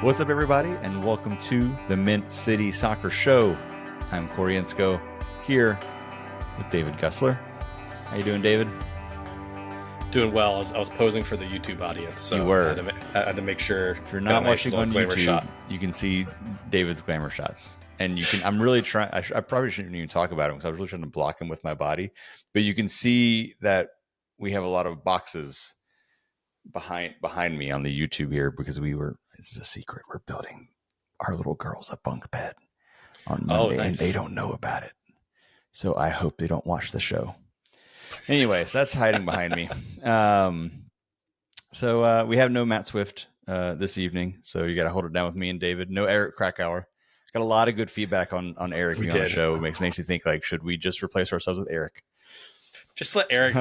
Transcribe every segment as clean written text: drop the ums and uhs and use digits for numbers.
What's up, everybody, and welcome to the Mint City Soccer Show. I'm Corey Ensko here with David Gussler. How you doing, David? Doing well. I was posing for the YouTube audience, so You were. I had to make sure. If you're not watching on YouTube, you can see David's glamour shots, and you can. I'm really trying. I probably shouldn't even talk about him because I was really trying to block him with my body. But you can see that we have a lot of boxes behind me on the YouTube here because this is a secret. We're building our little girls a bunk bed on Monday, nice. And they don't know about it. So I hope they don't watch the show. Anyways, that's hiding behind me. So we have no Matt Swift this evening, so you got to hold it down with me and David. No Eric Krakauer. Got a lot of good feedback on Eric being on the show. Makes me think like, should we just replace ourselves with Eric? Just let Eric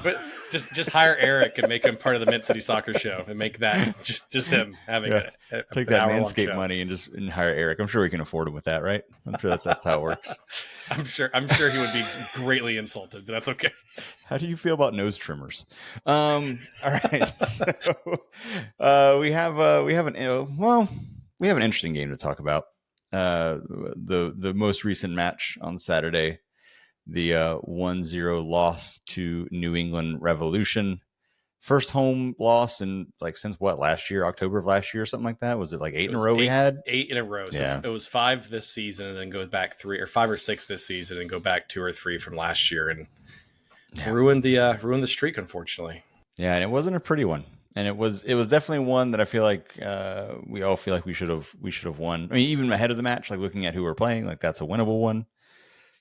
but just hire Eric and make him part of the Mint City Soccer Show and make that just him having a take that Manscaped money and hire Eric. I'm sure we can afford him with that, right? I'm sure that's how it works. I'm sure he would be greatly insulted, but that's okay. How do you feel about nose trimmers? All right. So we have an interesting game to talk about. The most recent match on Saturday. The 1-0 loss to New England Revolution. First home loss in since last year, October of last year or something like that? Was it 8 in a row we had? 8 in a row. So yeah. It was 5 this season and then goes back 3 or 5 or 6 this season and go back 2 or 3 from last year and ruined the streak, unfortunately. Yeah, and it wasn't a pretty one. And it was definitely one that I feel like we all feel like we should have won. I mean, even ahead of the match, looking at who we're playing, that's a winnable one.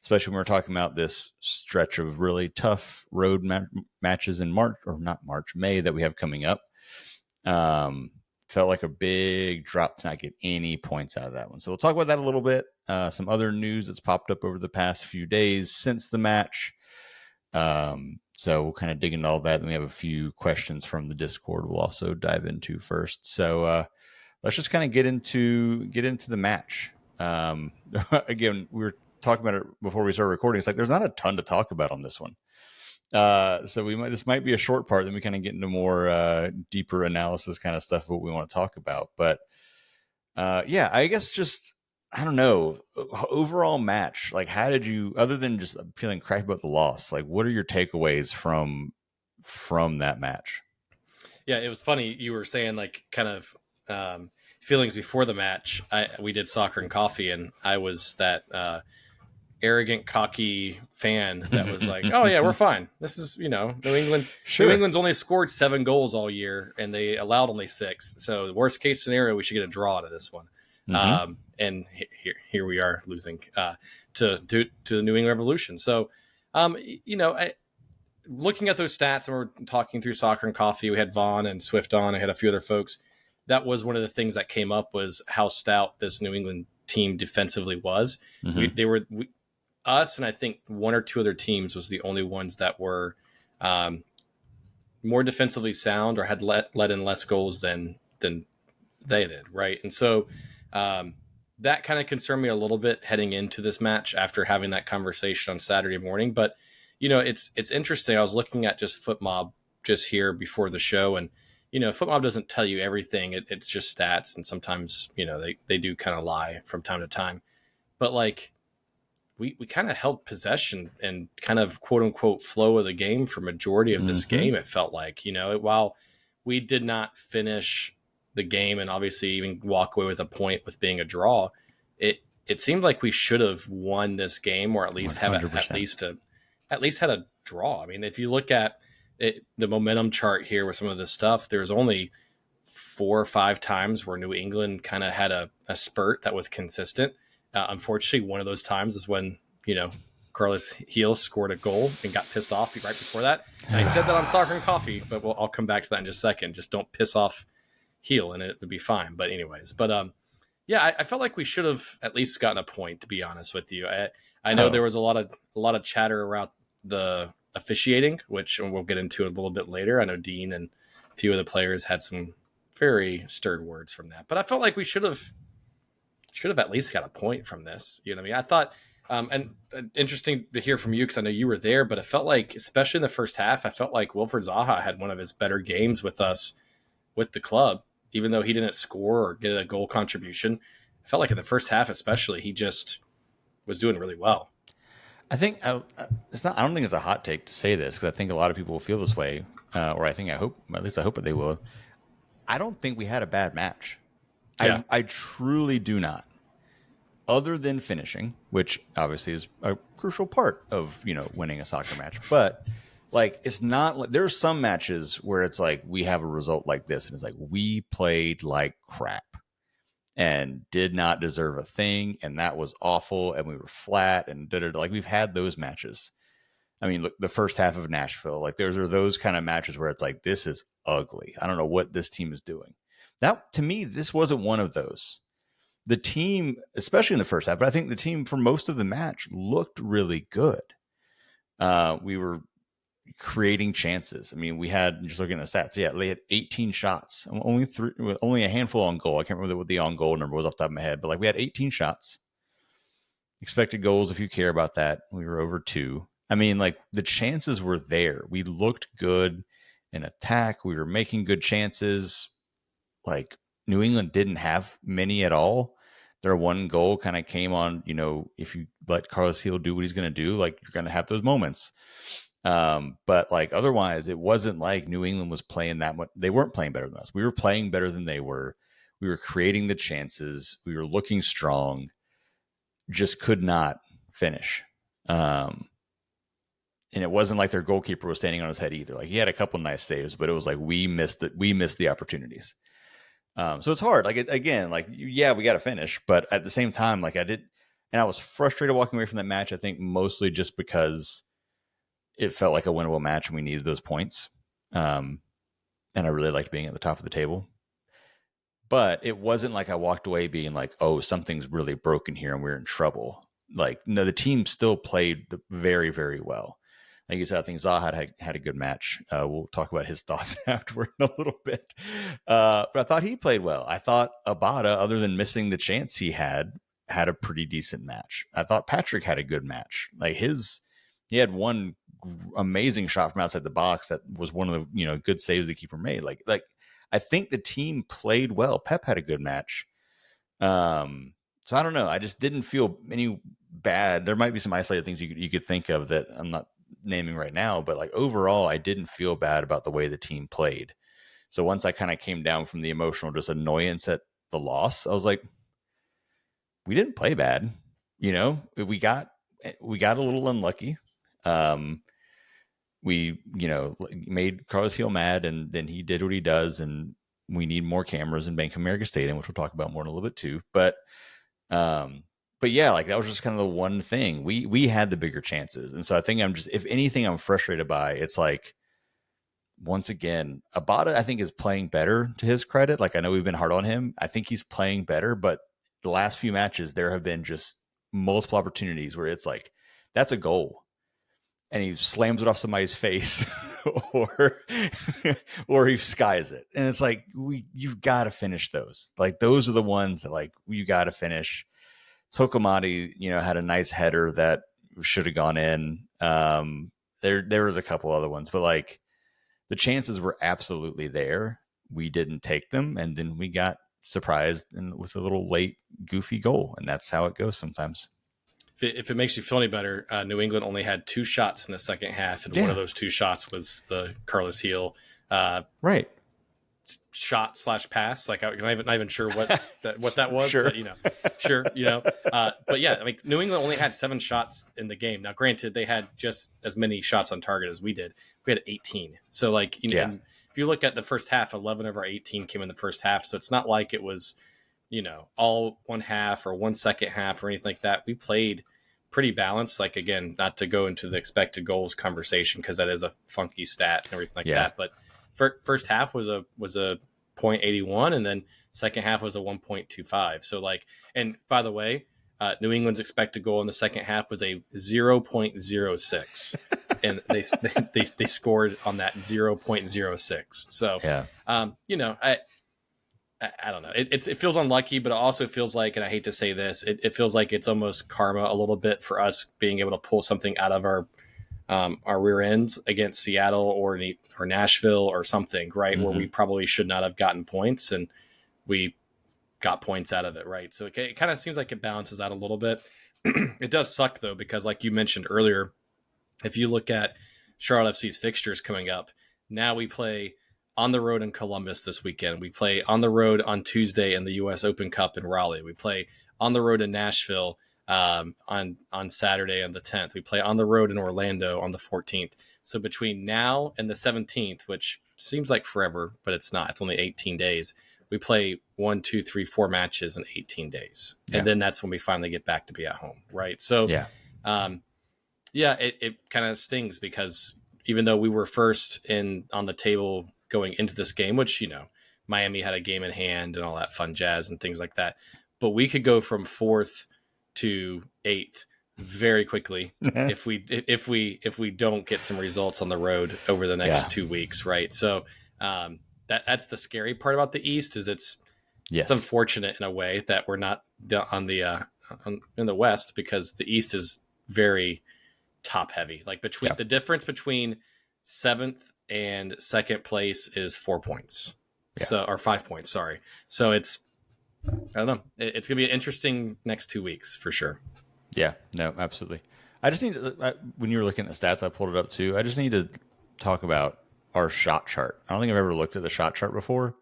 Especially when we're talking about this stretch of really tough road matches in May that we have coming up. Felt like a big drop to not get any points out of that one. So we'll talk about that a little bit. Some other news that's popped up over the past few days since the match. So we'll kind of dig into all that. And we have a few questions from the Discord we'll also dive into first. So let's just kind of get into the match. Again, we were talking about it before we started recording. It's there's not a ton to talk about on this one. So this might be a short part, then we kind of get into more deeper analysis kind of stuff, what we want to talk about. But I guess just, I don't know, overall match, how did you, other than just feeling crap about the loss, what are your takeaways from that match? Yeah, it was funny. You were saying feelings before the match. We did Soccer and Coffee, and I was that arrogant, cocky fan that was oh yeah, we're fine. This is, New England. Sure. New England's only scored 7 goals all year, and they allowed only 6. So the worst case scenario, we should get a draw out of this one. Mm-hmm. And here we are losing to the New England Revolution. So, looking at those stats, and we're talking through Soccer and Coffee. We had Vaughn and Swift on. I had a few other folks. That was one of the things that came up, was how stout this New England team defensively was. Mm-hmm. Us and I think 1 or 2 other teams was the only ones that were more defensively sound or had let in less goals than they did, right? And so that kind of concerned me a little bit heading into this match after having that conversation on Saturday morning. But it's interesting. I was looking at just FootMob just here before the show, and FootMob doesn't tell you everything. It's just stats, and sometimes they do kind of lie from time to time. But we kind of held possession and kind of quote unquote flow of the game for majority of this game. It felt like, while we did not finish the game and obviously even walk away with a point with being a draw, it seemed like we should have won this game, or at least 100%. at least had a draw. I mean, if you look at the momentum chart here with some of this stuff, there's only 4 or 5 times where New England kind of had a spurt that was consistent. Unfortunately, one of those times is when, Carlos Gil scored a goal and got pissed off right before that. And I said that on Soccer and Coffee, but I'll come back to that in just a second. Just don't piss off Gil and it would be fine. But anyways, I felt like we should have at least gotten a point, to be honest with you. I know there was a lot of chatter around the officiating, which we'll get into a little bit later. I know Dean and a few of the players had some very stirred words from that, but I felt like we should have at least got a point from this. You know what I mean? I thought, and interesting to hear from you because I know you were there, but it felt like, especially in the first half, I felt like Wilfred Zaha had one of his better games with us, with the club. even though he didn't score or get a goal contribution, I felt like in the first half, especially, he just was doing really well. I think it's not. I don't think it's a hot take to say this because I think a lot of people will feel this way, or I hope, at least I hope that they will. I don't think we had a bad match. Yeah. I truly do not. Other than finishing, which obviously is a crucial part of winning a soccer match, but like it's not like there's some matches where it's like we have a result like this, and it's like we played like crap and did not deserve a thing, and that was awful, and we were flat, and like we've had those matches. I mean, look, the first half of Nashville, like there are those kind of matches where it's like this is ugly. I don't know what this team is doing. That to me, this wasn't one of those. The team, especially in the first half, but I think the team for most of the match looked really good. We were creating chances. I mean, we had just looking at the stats. Yeah, they had 18 shots, only a handful on goal. I can't remember what the on goal number was off the top of my head, but like we had 18 shots. Expected goals, if you care about that, we were over 2. I mean, like the chances were there. We looked good in attack. We were making good chances. Like New England didn't have many at all. Their one goal kind of came on, if you let Carlos Hill do what he's going to do, like you're going to have those moments. But like otherwise, it wasn't like New England was playing that much. They weren't playing better than us. We were playing better than they were. We were creating the chances. We were looking strong. Just could not finish. And it wasn't like their goalkeeper was standing on his head either. Like he had a couple nice saves, but it was like we missed the opportunities. So it's hard. Like again, like yeah, we got to finish, but at the same time, like and I was frustrated walking away from that match. I think mostly just because it felt like a winnable match and we needed those points. And I really liked being at the top of the table. But it wasn't like I walked away being like, oh, something's really broken here and we're in trouble. Like, no, the team still played very, very well. Like you said, I think Zaha had a good match. We'll talk about his thoughts afterward in a little bit. But I thought he played well. I thought Abada, other than missing the chance he had a pretty decent match. I thought Patrick had a good match. Like he had one amazing shot from outside the box that was one of the good saves the keeper made. Like I think the team played well. Pep had a good match. So I don't know. I just didn't feel any bad. There might be some isolated things you could think of that I'm not naming right now, but like overall, I didn't feel bad about the way the team played. So once I kind of came down from the emotional just annoyance at the loss, I was like, we didn't play bad. We got a little unlucky. We made Carlos Hill mad, and then he did what he does, and we need more cameras in Bank of America Stadium, which we'll talk about more in a little bit too. But yeah, like that was just kind of the one thing. We had the bigger chances, and so I think if anything, I'm frustrated by. It's like once again, Abada I think is playing better to his credit. Like I know we've been hard on him. I think he's playing better, but the last few matches there have been just multiple opportunities where it's like that's a goal and he slams it off somebody's face or he skies it. And it's like, you've got to finish those. Like those are the ones that like, you got to finish. Tokomati, had a nice header that should have gone in. There was a couple other ones, but like the chances were absolutely there. We didn't take them. And then we got surprised with a little late goofy goal. And that's how it goes sometimes. If it makes you feel any better, New England only had 2 shots in the second half, and one of those 2 shots was the Carlos Hill right shot/pass. Like I'm not even sure what that was, sure. But sure, But yeah, I mean, New England only had 7 shots in the game. Now, granted, they had just as many shots on target as we did. We had 18. So, like, and if you look at the first half, 11 of our 18 came in the first half. So it's not like it was, all one half or one second half or anything like that. We played pretty balanced. Like, again, not to go into the expected goals conversation because that is a funky stat and everything like that. But first half was a 0.81, and then second half was a 1.25. So like, and by the way, New England's expected goal in the second half was a 0.06, and they scored on that 0.06. So I don't know. It feels unlucky, but it also feels like, and I hate to say this, it feels like it's almost karma a little bit for us being able to pull something out of our our rear ends against Seattle or Nashville or something, right? Mm-hmm. Where we probably should not have gotten points, and we got points out of it, right? So it kind of seems like it balances out a little bit. It does suck though, because like you mentioned earlier, if you look at Charlotte FC's fixtures coming up, now we play on the road in Columbus this weekend. We play on the road on Tuesday in the U.S. Open Cup in Raleigh. We play on the road in Nashville on Saturday on the 10th. We play on the road in Orlando on the 14th. So between now and the 17th, which seems like forever, but it's not. It's only 18 days. We play 1, 2, 3, 4 matches in 18 days. And then that's when we finally get back to be at home, right? So, it kind of stings, because even though we were first on the table going into this game, which, Miami had a game in hand and all that fun jazz and things like that, but we could go from 4th to 8th very quickly if we don't get some results on the road over the next 2 weeks, right? So that's the scary part about the East, is it's unfortunate in a way that we're not in the West, because the East is very top heavy. Like the difference between 7th and 2nd place is 4 points, or 5 points. Sorry. So I don't know. It's gonna be an interesting next 2 weeks for sure. Yeah, no, absolutely. I just need to, when you were looking at the stats, I pulled it up too. I just need to talk about our shot chart. I don't think I've ever looked at the shot chart before,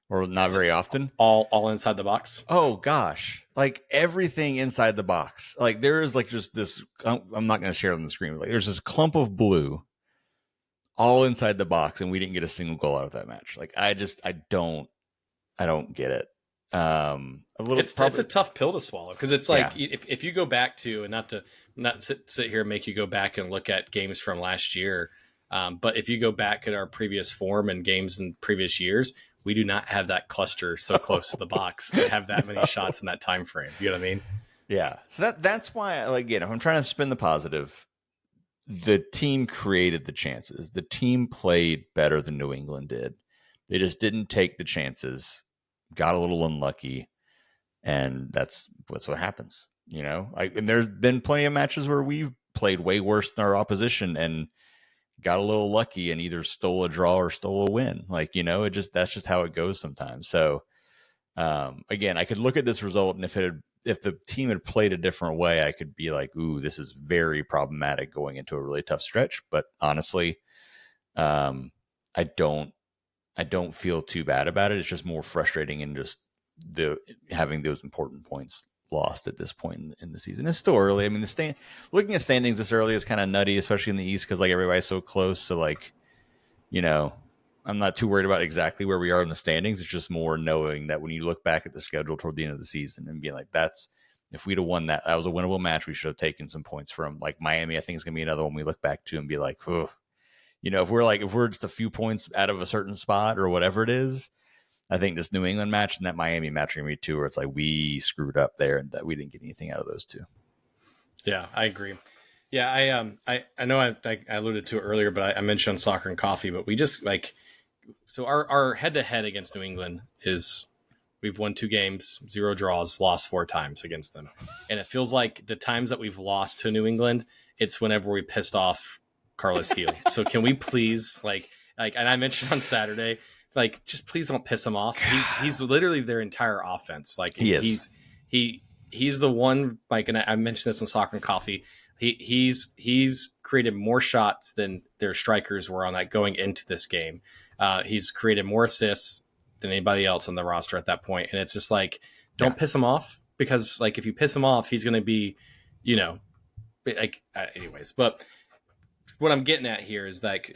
or not very often. All inside the box. Oh gosh, like everything inside the box. Like there is like just this. I'm not going to share it on the screen. But like there's this clump of blue, all inside the box, and we didn't get a single goal out of that match. Like I don't get it. It's a tough pill to swallow, because it's like if you go back to, and not sit here and make you go back and look at games from last year, but if you go back at our previous form and games in previous years, we do not have that cluster so close to the box and have that many shots in that time frame. You know what I mean? Yeah. So that's why, if I'm trying to spin the positive, the team created the chances. The team played better than New England did. They just didn't take the chances, got a little unlucky, and that's what happens. And there's been plenty of matches where we've played way worse than our opposition and got a little lucky and either stole a draw or stole a win. That's just how it goes sometimes. So again, I could look at this result, and if the team had played a different way, I could be like, ooh, this is very problematic going into a really tough stretch. But honestly, I don't feel too bad about it. It's just more frustrating, and just having those important points lost at this point in the season. It's still early. I mean, looking at standings this early is kind of nutty, especially in the East, because everybody's so close. So I'm not too worried about exactly where we are in the standings. It's just more knowing that when you look back at the schedule toward the end of the season and being like, if we'd have won that was a winnable match, we should have taken some points from Miami. I think it's gonna be another one we look back to and be like, oh, if we're just a few points out of a certain spot or whatever it is. I think this New England match and that Miami match are going to be two where it's like we screwed up there and that we didn't get anything out of those two. Yeah, I agree. Yeah, I know I alluded to it earlier, but I mentioned soccer and coffee, but we just so our head-to-head against New England is we've won 2 games, 0 draws, lost 4 times against them. And it feels like the times that we've lost to New England, it's whenever we pissed off Carlos Heel. So can we please, and I mentioned on Saturday, just please don't piss him off. He's literally their entire offense. He's the one, and I mentioned this in Soccer and Coffee. He's created more shots than their strikers were on that going into this game. He's created more assists than anybody else on the roster at that point. And it's just don't piss him off, because if you piss him off, he's going to be, anyways. But what I'm getting at here is that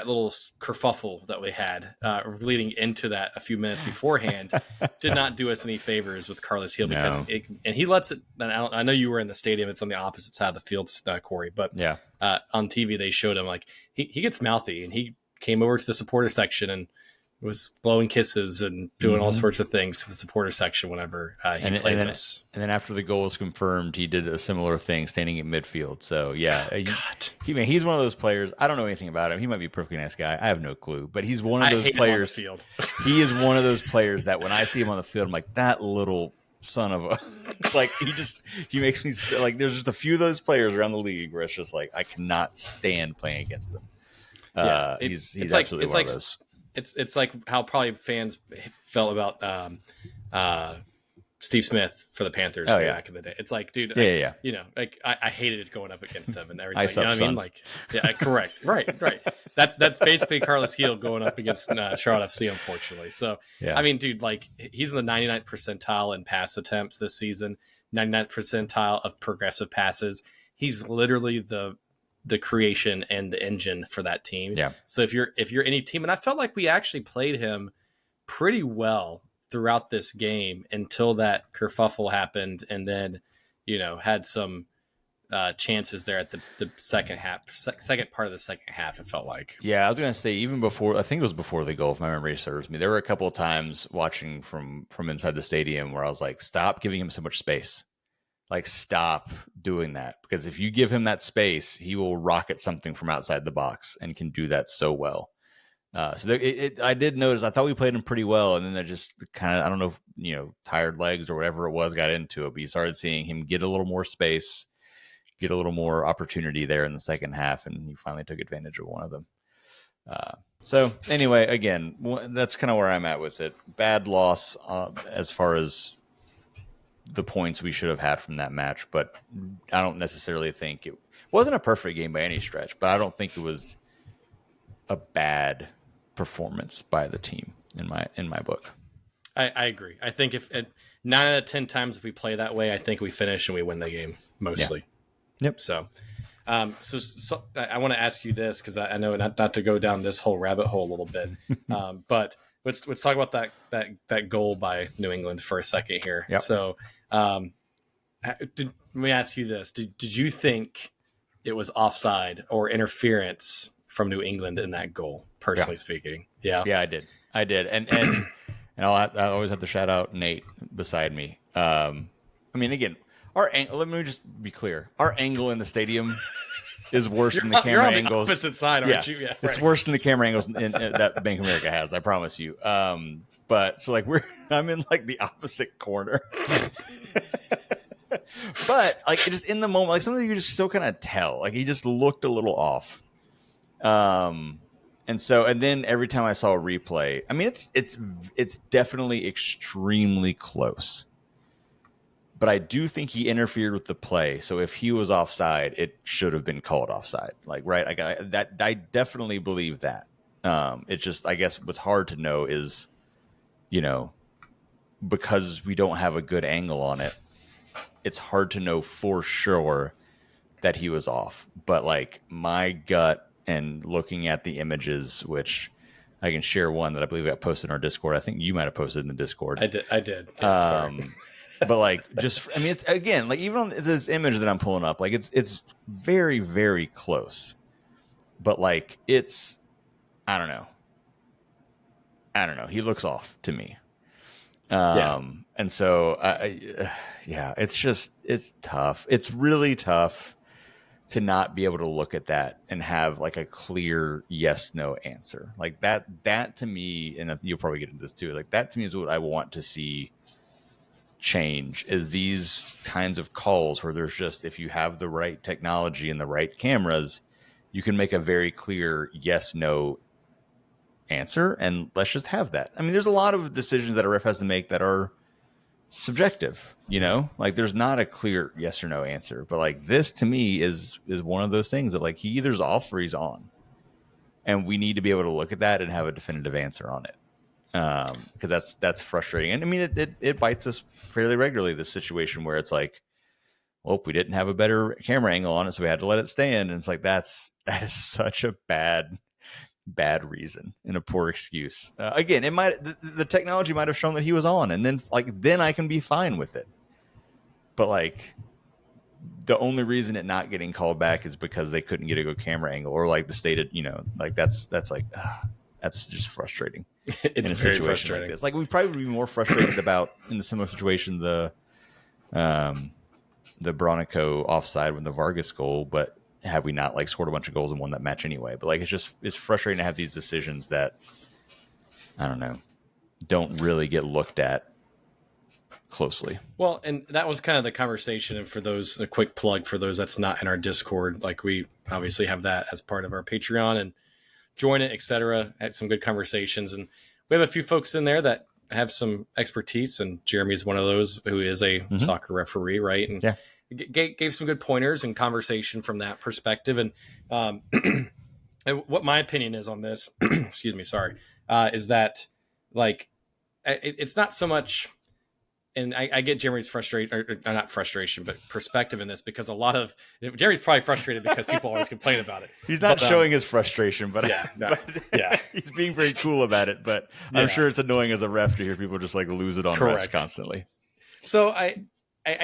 little kerfuffle that we had leading into that a few minutes beforehand did not do us any favors with Carlos Heel, because he lets it. And I know you were in the stadium; it's on the opposite side of the field, Corey. But on TV they showed him he gets mouthy, and he came over to the supporter section and was blowing kisses and doing all sorts of things to the supporter section whenever he plays us. And then after the goal was confirmed, he did a similar thing standing in midfield. So he's one of those players. I don't know anything about him. He might be a perfectly nice guy. I have no clue, but he's one of those players. He is one of those players that when I see him on the field, I'm like, that little son of a like he makes me like there's just a few of those players around the league where it's just like I cannot stand playing against them. Yeah, He's absolutely one of those. It's like how probably fans felt about Steve Smith for the Panthers way back in the day. It's like, dude, yeah. you know, like I hated going up against him and everything. Ice You know up, what I mean? son. Like, yeah, correct, right. That's basically Carlos Heel going up against Charlotte FC, unfortunately. So, Yeah. I mean, dude, like he's in the 99th percentile in pass attempts this season, 99th percentile of progressive passes. He's literally the creation and the engine for that team. Yeah. So if you're any team, and I felt like we actually played him pretty well throughout this game until that kerfuffle happened, and then had some chances there at the second part of the second half. It felt like. Yeah, I was gonna say even before. I think it was before the goal, if my memory serves me. There were a couple of times watching from inside the stadium where I was like, "Stop giving him so much space." Like, stop doing that, because if you give him that space, he will rocket something from outside the box and can do that so well. I did notice. I thought we played him pretty well, and then they just kind of, I don't know, tired legs or whatever it was, got into it. But you started seeing him get a little more space, get a little more opportunity there in the second half, and he finally took advantage of one of them. So anyway, again, that's kind of where I'm at with it. Bad loss as far as the points we should have had from that match, but I don't necessarily think it wasn't a perfect game by any stretch, but I don't think it was a bad performance by the team in my book. I agree. I think if 9 out of 10 times if we play that way, I think we finish and we win the game mostly. Yeah. Yep. So I want to ask you this, because I know not to go down this whole rabbit hole a little bit, but let's talk about that goal by New England for a second here. Yep. So let me ask you this: Did you think it was offside or interference from New England in that goal? Personally speaking, yeah, I did, and I always have to shout out Nate beside me. I mean, again, let me just be clear: our angle in the stadium is worse than the camera you're on angles. The opposite side, aren't you? Yeah, it's worse than the camera angles that Bank of America has. I promise you. But so like I'm in like the opposite corner. But like just in the moment, like something you just still kind of tell. Like he just looked a little off. And then every time I saw a replay, I mean it's definitely extremely close. But I do think he interfered with the play. So if he was offside, it should have been called offside. Like, right? I definitely believe that. It's just, I guess what's hard to know is, because we don't have a good angle on it, it's hard to know for sure that he was off. But like my gut and looking at the images, which I can share one that I believe got posted in our Discord. I think you might have posted in the Discord. I did. Yeah, sorry. But like, I mean, it's again, like even on this image that I'm pulling up, like it's very, very close, but like I don't know. He looks off to me. And so it's tough. It's really tough to not be able to look at that and have like a clear yes, no answer. Like that to me, and you'll probably get into this too. Like that to me is what I want to see change, is these kinds of calls where there's just, if you have the right technology and the right cameras, you can make a very clear yes, no answer, and let's just have that. I mean, there's a lot of decisions that a ref has to make that are subjective, like there's not a clear yes or no answer, but like this to me is one of those things that like he either's off or he's on, and we need to be able to look at that and have a definitive answer on it. Because that's frustrating. And I mean, it bites us fairly regularly, this situation where it's like, well, we didn't have a better camera angle on it, so we had to let it stand. And it's like, that is such a bad reason and a poor excuse. Again, the technology might have shown that he was on, and then I can be fine with it. But like, the only reason it not getting called back is because they couldn't get a good camera angle, or like the stated, like that's like, that's just frustrating. It's in a very situation frustrating. like this. Like we'd probably be more frustrated about in the similar situation the Bronico offside with the Vargas goal, but had we not like scored a bunch of goals and won that match anyway. But like it's frustrating to have these decisions that, I don't know, don't really get looked at closely. Well, and that was kind of the conversation. And for those, a quick plug for those that's not in our Discord, like we obviously have that as part of our Patreon and join it, etc. Had some good conversations, and we have a few folks in there that have some expertise. And Jeremy is one of those who is a soccer referee, right? And Yeah. gave some good pointers and conversation from that perspective. And and what my opinion is on this, excuse me, sorry, is that like it's not so much. And I get Jeremy's frustration, or not frustration, but perspective in this, because a lot of Jeremy's probably frustrated because people always complain about it. He's not showing his frustration, but yeah, no, but he's being very cool about it. But I'm sure it's annoying as a ref to hear people just like lose it on refs constantly. So I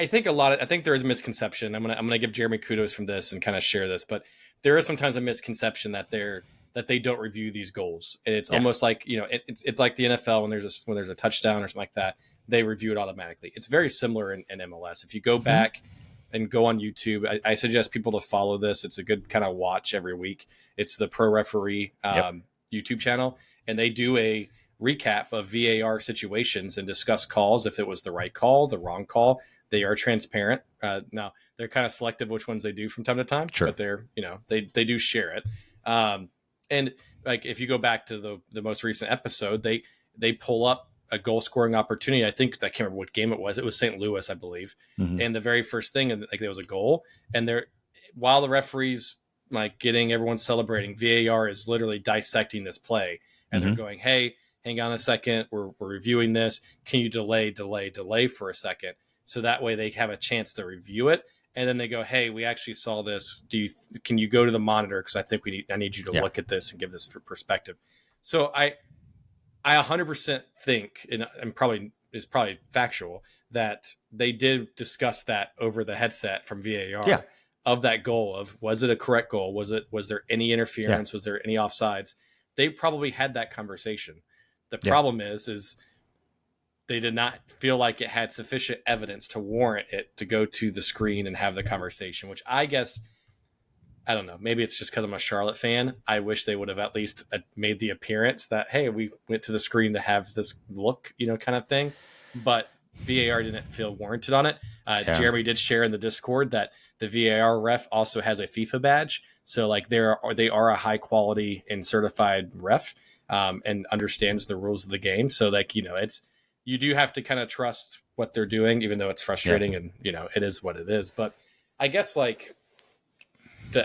think I think there is a misconception. I'm gonna give Jeremy kudos from this and kind of share this, but there is sometimes a misconception that they don't review these goals. And it's almost like, it's like the NFL when there's a touchdown or something like that. They review it automatically. It's very similar in MLS. If you go back and go on YouTube, I suggest people to follow this. It's a good kind of watch every week. It's the Pro Referee YouTube channel, and they do a recap of VAR situations and discuss calls, if it was the right call, the wrong call. They are transparent. Now they're kind of selective which ones they do from time to time, but they're they do share it. And like if you go back to the most recent episode, they pull up a goal scoring opportunity. I can't remember what game it was. It was St. Louis, I believe. And the very first thing, and like there was a goal, and while the referees like getting everyone celebrating, VAR is literally dissecting this play, and they're going, "Hey, hang on a second, we're reviewing this. Can you delay for a second?" So that way they have a chance to review it. And then they go, "Hey, we actually saw this. Can you go to the monitor? Because I think I need you to look at this and give this for perspective." So I 100% think, and probably factual, that they did discuss that over the headset from VAR of that goal. Of was it a correct goal? Was there any interference? Was there any offsides? They probably had that conversation. The problem is they did not feel like it had sufficient evidence to warrant it to go to the screen and have the conversation, which I guess, I don't know. Maybe it's just because I'm a Charlotte fan. I wish they would have at least made the appearance that, hey, we went to the screen to have this look, kind of thing. But VAR didn't feel warranted on it. Jeremy did share in the Discord that the VAR ref also has a FIFA badge. So like they are a high quality and certified ref, and understands the rules of the game. So like, you do have to kind of trust what they're doing, even though it's frustrating and, it is what it is. But I guess like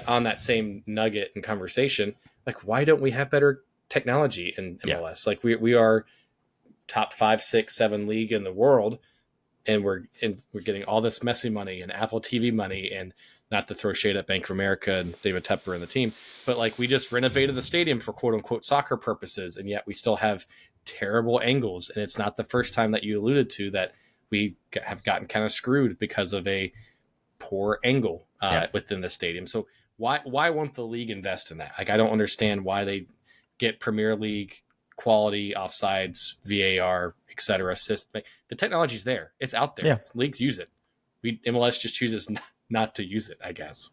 on that same nugget and conversation, like, why don't we have better technology in MLS? Like we are top 5, 6, 7 league in the world, and we're getting all this Messi money and Apple TV money, and not to throw shade at Bank of America and David Tepper and the team, but like we just renovated the stadium for quote unquote soccer purposes, and yet we still have terrible angles. And it's not the first time that you alluded to that we have gotten kind of screwed because of a poor angle within the stadium. So why won't the league invest in that? Like, I don't understand why they get Premier League quality offsides, VAR, etc. The technology's there. It's out there. Yeah. Leagues use it. MLS just chooses not to use it, I guess.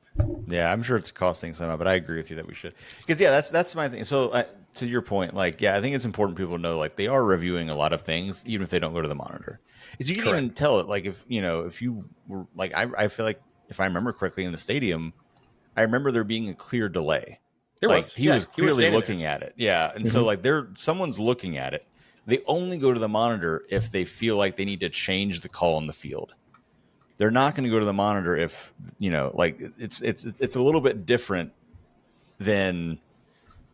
Yeah, I'm sure it's a cost thing somehow, but I agree with you that we should. Because that's my thing. So to your point, like, I think it's important people to know, like, they are reviewing a lot of things, even if they don't go to the monitor. Because you can even tell it, like, if you were, like, I feel like, if I remember correctly in the stadium, I remember there being a clear delay. He was clearly looking at it. Yeah. And so like someone's looking at it. They only go to the monitor if they feel like they need to change the call on the field. They're not going to go to the monitor if, like it's a little bit different than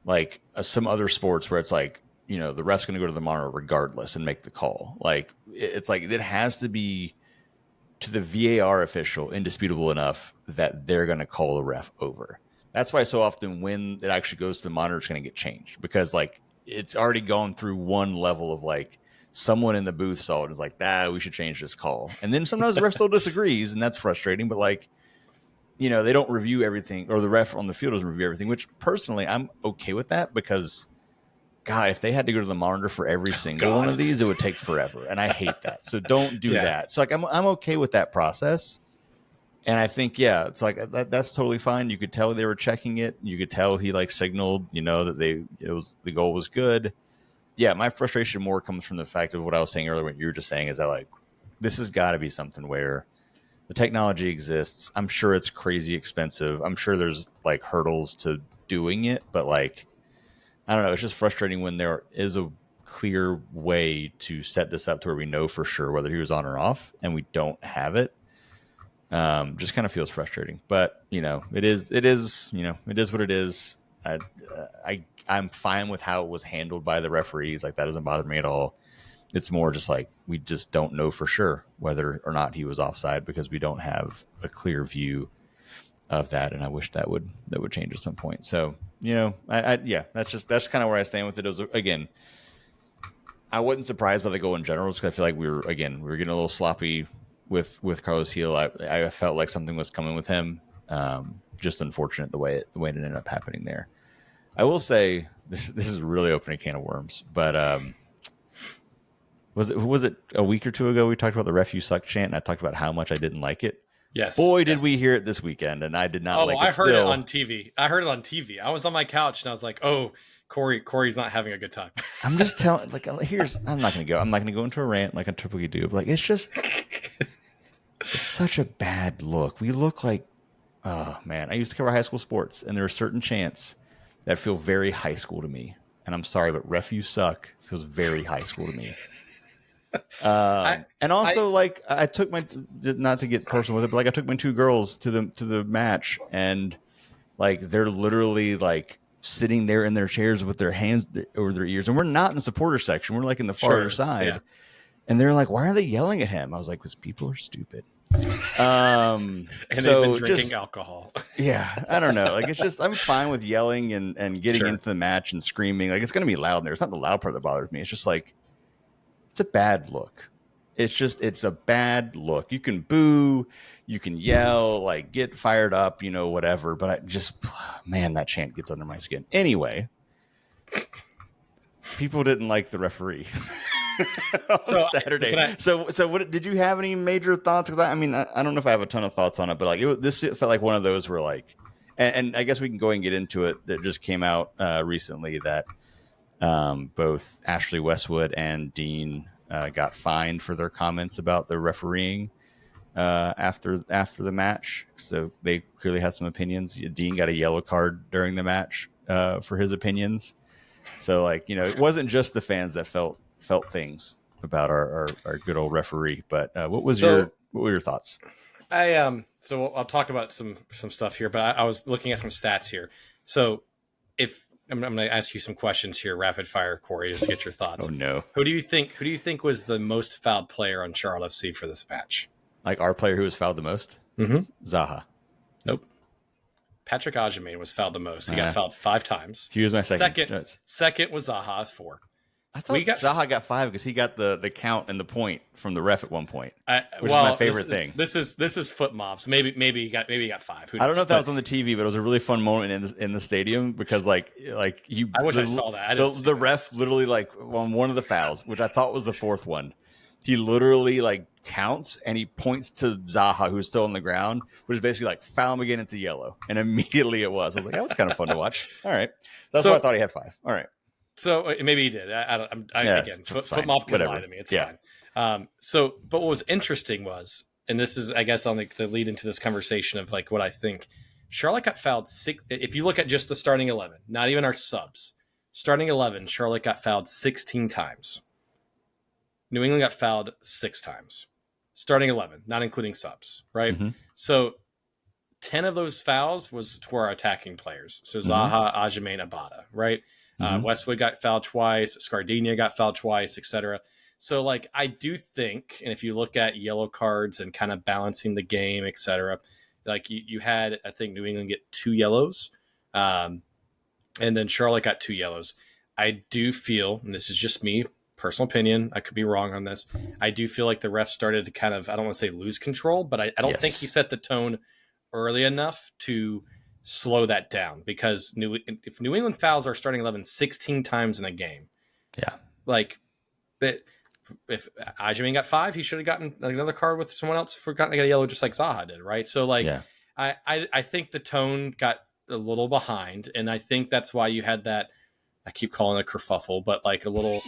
like some other sports where it's like, the ref's going to go to the monitor regardless and make the call. Like it's like, it has to be to the VAR official indisputable enough that they're going to call the ref over. That's why so often when it actually goes to the monitor, it's going to get changed, because like it's already gone through one level of like someone in the booth saw it and was like, we should change this call. And then sometimes the ref still disagrees, and that's frustrating. But like, they don't review everything, or the ref on the field doesn't review everything, which personally I'm okay with that, because God, if they had to go to the monitor for every single one of these, it would take forever. And I hate that. So don't do that. So like, I'm okay with that process. And I think, it's like, that's totally fine. You could tell they were checking it. You could tell he like signaled, that the goal was good. Yeah. My frustration more comes from the fact of what I was saying earlier, what you were just saying, is that like, this has got to be something where the technology exists. I'm sure it's crazy expensive. I'm sure there's like hurdles to doing it, but like, I don't know. It's just frustrating when there is a clear way to set this up to where we know for sure whether he was on or off, and we don't have it. Just kind of feels frustrating, but it is what it is. I'm fine with how it was handled by the referees. Like, that doesn't bother me at all. It's more just like, we just don't know for sure whether or not he was offside because we don't have a clear view of that. And I wish that would change at some point. So, that's kind of where I stand with it. It was, again, I wasn't surprised by the goal in general, just because I feel like we were getting a little sloppy with Carlos Heel. I felt like something was coming with him. Just unfortunate the way it ended up happening there. I will say this is really opening a can of worms, but was it a week or two ago we talked about the "Ref You Suck" chant, and I talked about how much I didn't like it. Yes. Boy, did we hear it this weekend, and I did not like it. I heard it on TV. I was on my couch and I was like, oh, Corey's not having a good time. I'm just telling, like, I'm not going to go into a rant like I typically do, but like, it's such a bad look. We look like, oh man, I used to cover high school sports, and there are certain chants that feel very high school to me. And I'm sorry, but "Ref You Suck" feels very high school to me. And also, I took my, not to get personal with it, but like, I took my two girls to the match, and like, they're literally like sitting there in their chairs with their hands over their ears, and we're not in the supporter section, we're like in the farther side. Yeah. And they're like, why are they yelling at him? I was like, because people are stupid. And so they've been drinking alcohol. Yeah, I don't know. Like, it's just, I'm fine with yelling and getting into the match and screaming. Like, it's going to be loud there. It's not the loud part that bothers me. It's just like, it's a bad look. It's a bad look. You can boo, you can yell, like, get fired up, whatever. But I just, man, that chant gets under my skin. Anyway, people didn't like the referee. on Saturday. So what did you have any major thoughts? Because I mean, I don't know if I have a ton of thoughts on it, but like, this felt like one of those where like, and I guess we can go and get into it. That just came out recently that both Ashley Westwood and Dean got fined for their comments about the refereeing after the match. So they clearly had some opinions. Dean got a yellow card during the match for his opinions. So like, it wasn't just the fans that felt things about our good old referee. But what were your thoughts? So I'll talk about some stuff here, but I was looking at some stats here. So if I'm going to ask you some questions here, rapid fire, Corey, just to get your thoughts. Oh no. Who do you think was the most fouled player on Charlotte FC for this match? Like, our player who was fouled the most? Mm-hmm. Zaha. Nope. Patrick Agyemang was fouled the most. He got fouled 5 times. He was my second. Second was Zaha, 4. I thought Zaha got 5 because he got the count and the point from the ref at one point, which is my favorite thing. This is foot mobs. Maybe he got 5. I don't know if that was on the TV, but it was a really fun moment in the stadium because like you. I wish I saw that. The ref literally, like, on one of the fouls, which I thought was the 4th one, he literally like counts and he points to Zaha, who's still on the ground, which is basically like, foul him again, it's a yellow, and immediately it was. I was like, that was kind of fun to watch. All right, that's why I thought he had 5. All right. So maybe he did. Again, foot mob could lie to me. It's fine. But what was interesting was, and this is, I guess, on the lead into this conversation of like what I think, Charlotte got fouled 6. If you look at just the starting 11, not even our subs, starting 11, Charlotte got fouled 16 times. New England got fouled 6 times. Starting 11, not including subs, right? Mm-hmm. So 10 of those fouls was to our attacking players. So Zaha, Agyemang, Abada, right? Westwood got fouled twice, Scardina got fouled twice, etc. So, like, I do think, and if you look at yellow cards and kind of balancing the game, etc., like you had, I think, New England get 2 yellows, and then Charlotte got 2 yellows. I do feel, and this is just me, personal opinion, I could be wrong on this, I do feel like the ref started to kind of, I don't want to say lose control, but I don't think he set the tone early enough to slow that down, because if New England fouls our starting 11 16 times in a game, like, if Agyemang got 5, he should have gotten another card with someone else for getting a yellow, just like Zaha did, right? So like, I think the tone got a little behind, and I think that's why you had that, I keep calling it a kerfuffle, but like a little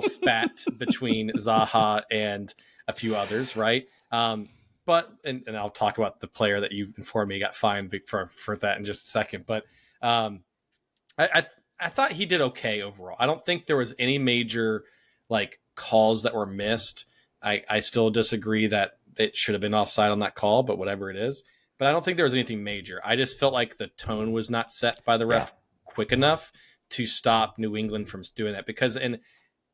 spat between Zaha and a few others, right? But I'll talk about the player that you informed me got fined for that in just a second. But um, I thought he did okay overall. I don't think there was any major like calls that were missed. I still disagree that it should have been offside on that call, but whatever it is. But I don't think there was anything major. I just felt like the tone was not set by the Yeah. ref quick enough to stop New England from doing that. Because and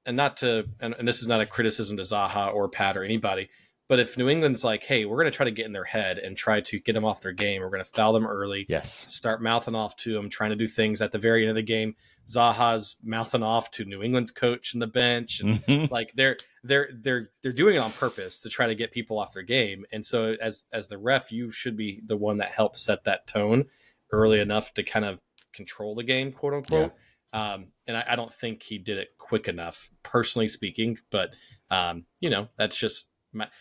not to and this is not a criticism to Zaha or Pat or anybody, but if New England's like, hey, we're going to try to get in their head and try to get them off their game, we're going to foul them early, Yes. start mouthing off to them, trying to do things at the very end of the game. Zaha's mouthing off to New England's coach in the bench, and like they're doing it on purpose to try to get people off their game. And so as the ref, you should be the one that helps set that tone early enough to kind of control the game, quote unquote. Yeah. And I don't think he did it quick enough, personally speaking. But that's just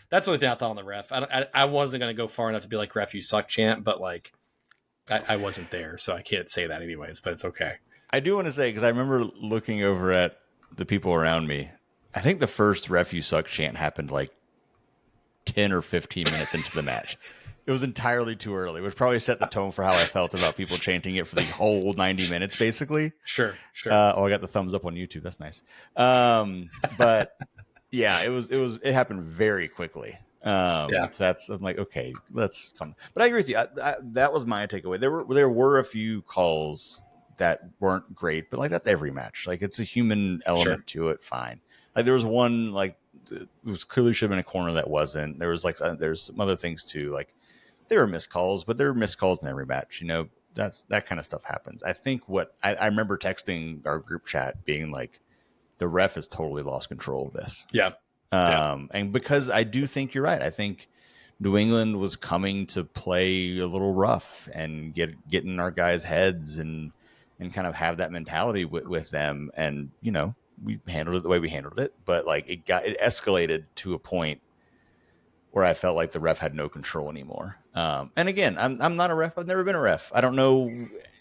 that's the only thing I thought on the ref. I wasn't going to go far enough to be like, ref, you suck, champ, but like I wasn't there, so I can't say that anyways. But it's okay. I do want to say, because I remember looking over at the people around me, I think the first ref you suck chant happened like 10 or 15 minutes into the match. It was entirely too early, which probably set the tone for how I felt about people chanting it for the whole 90 minutes, basically. Sure. I got the thumbs up on YouTube. That's nice. But yeah, it happened very quickly. So I'm like, okay, let's come. But I agree with you. That was my takeaway. There were a few calls that weren't great, but like that's every match. Like it's a human element to it. Fine. Like there was one like it was clearly should have been a corner that wasn't. There was like there's some other things too. Like there were missed calls, but there were missed calls in every match. That kind of stuff happens. I think what I remember texting our group chat being like, the ref has totally lost control of this. Yeah. And because I do think you're right. I think New England was coming to play a little rough and get in our guys' heads and kind of have that mentality with them. And, we handled it the way we handled it. But like it escalated to a point where I felt like the ref had no control anymore. And again, I'm not a ref. I've never been a ref. I don't know.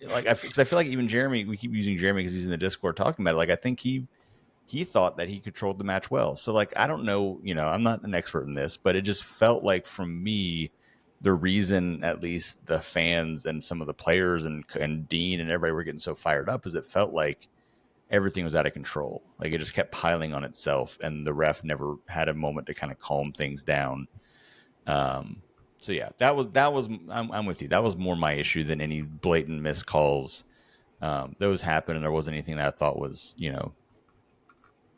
Like, because I feel like even Jeremy, we keep using Jeremy because he's in the Discord talking about it. Like, I think he thought that he controlled the match well. So like, I don't know, I'm not an expert in this, but it just felt like from me, the reason at least the fans and some of the players and Dean and everybody were getting so fired up is it felt like everything was out of control. Like it just kept piling on itself and the ref never had a moment to kind of calm things down. So yeah, that was, I'm with you. That was more my issue than any blatant missed calls. Those happened and there wasn't anything that I thought was,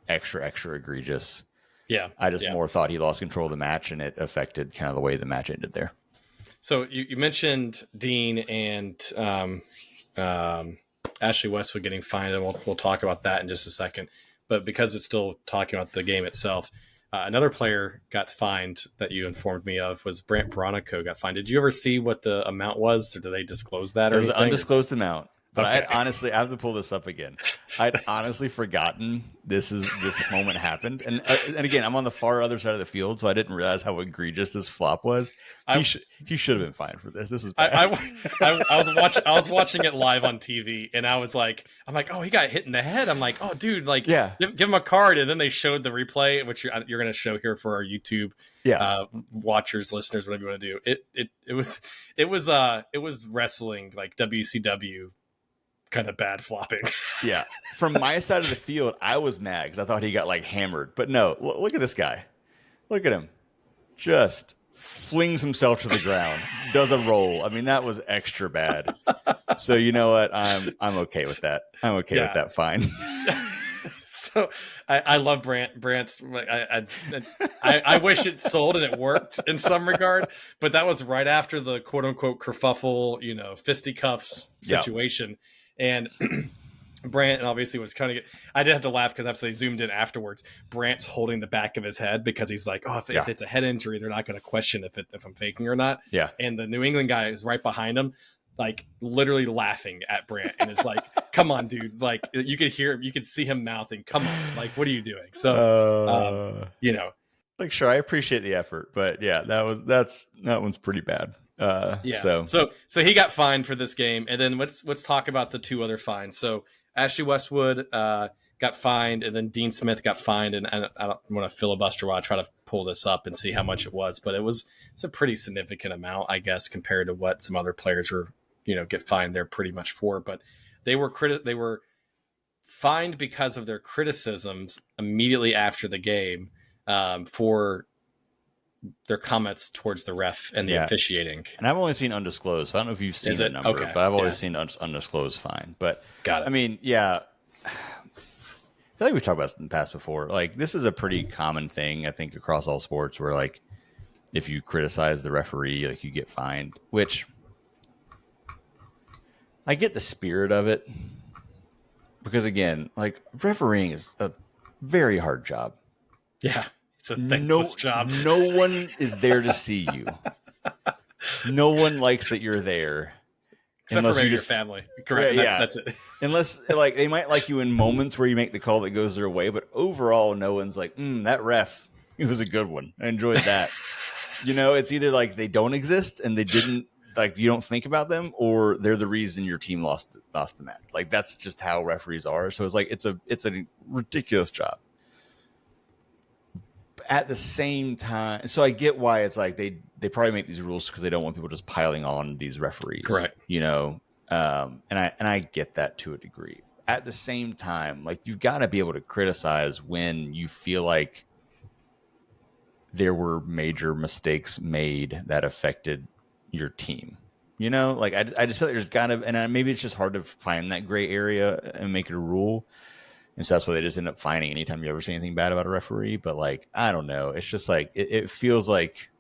extra egregious. Yeah. I just more thought he lost control of the match and it affected kind of the way the match ended there. So you mentioned Dean and Ashley Westwood getting fined, and we'll talk about that in just a second. But because it's still talking about the game itself, another player got fined that you informed me of was Brant Bronico got fined. Did you ever see what the amount was? Or did they disclose that? Or it was an undisclosed amount. But okay. I have to pull this up again. I'd honestly forgotten this moment happened. And again, I'm on the far other side of the field, so I didn't realize how egregious this flop was. He should have been fined for this. This is bad. I was watching it live on TV, and I'm like, oh, he got hit in the head. I'm like, oh, dude, like, give him a card. And then they showed the replay, which you're going to show here for our YouTube watchers, listeners, whatever you want to do. It was wrestling, like WCW. Kind of bad flopping. Yeah. From my side of the field, I was mad because I thought he got like hammered. But no, look at this guy. Look at him. Just flings himself to the ground. Does a roll. I mean, that was extra bad. So you know what? I'm okay with that. I'm okay with that fine. So I love Brant's. I wish it sold and it worked in some regard, but that was right after the quote unquote kerfuffle, fisticuffs situation. Yep. And Brant obviously was kind of. I did have to laugh because after they zoomed in afterwards, Brant's holding the back of his head because he's like, "Oh, if it's a head injury, they're not going to question if I'm faking or not." Yeah. And the New England guy is right behind him, like literally laughing at Brant, and it's like, "Come on, dude!" Like you could hear him, you could see him mouthing, "Come on!" Like, what are you doing? So, like sure, I appreciate the effort, but yeah, that one's pretty bad. So he got fined for this game, and then let's talk about the two other fines. So Ashley Westwood got fined, and then Dean Smith got fined, and I don't want to filibuster while I try to pull this up and see how much it was, but it's a pretty significant amount, I guess, compared to what some other players were, get fined there pretty much for. But they were fined because of their criticisms immediately after the game for their comments towards the ref and the officiating. And I've only seen undisclosed. So I don't know if you've seen the number, okay. but I've always seen undisclosed fine. But got it. I mean, yeah, I feel like we've talked about this in the past before. Like, this is a pretty common thing, I think, across all sports, where like if you criticize the referee, like you get fined. Which I get the spirit of it, because again, like refereeing is a very hard job. Yeah. It's a thankless job. No one is there to see you. No one likes that you're there. Except for maybe your family. Correct. That's it. Unless like they might like you in moments where you make the call that goes their way, but overall no one's like, that ref, it was a good one. I enjoyed that. It's either like they don't exist and they didn't, like, you don't think about them, or they're the reason your team lost the match. Like, that's just how referees are. So it's like it's a ridiculous job. At the same time, so I get why it's like they probably make these rules because they don't want people just piling on these referees. Correct. And I get that to a degree. At the same time, like, you've got to be able to criticize when you feel like there were major mistakes made that affected your team. Like I just feel like there's got to, and maybe it's just hard to find that gray area and make it a rule. And so that's why they just end up fining anytime you ever say anything bad about a referee. But like, I don't know. It's just like, it feels like,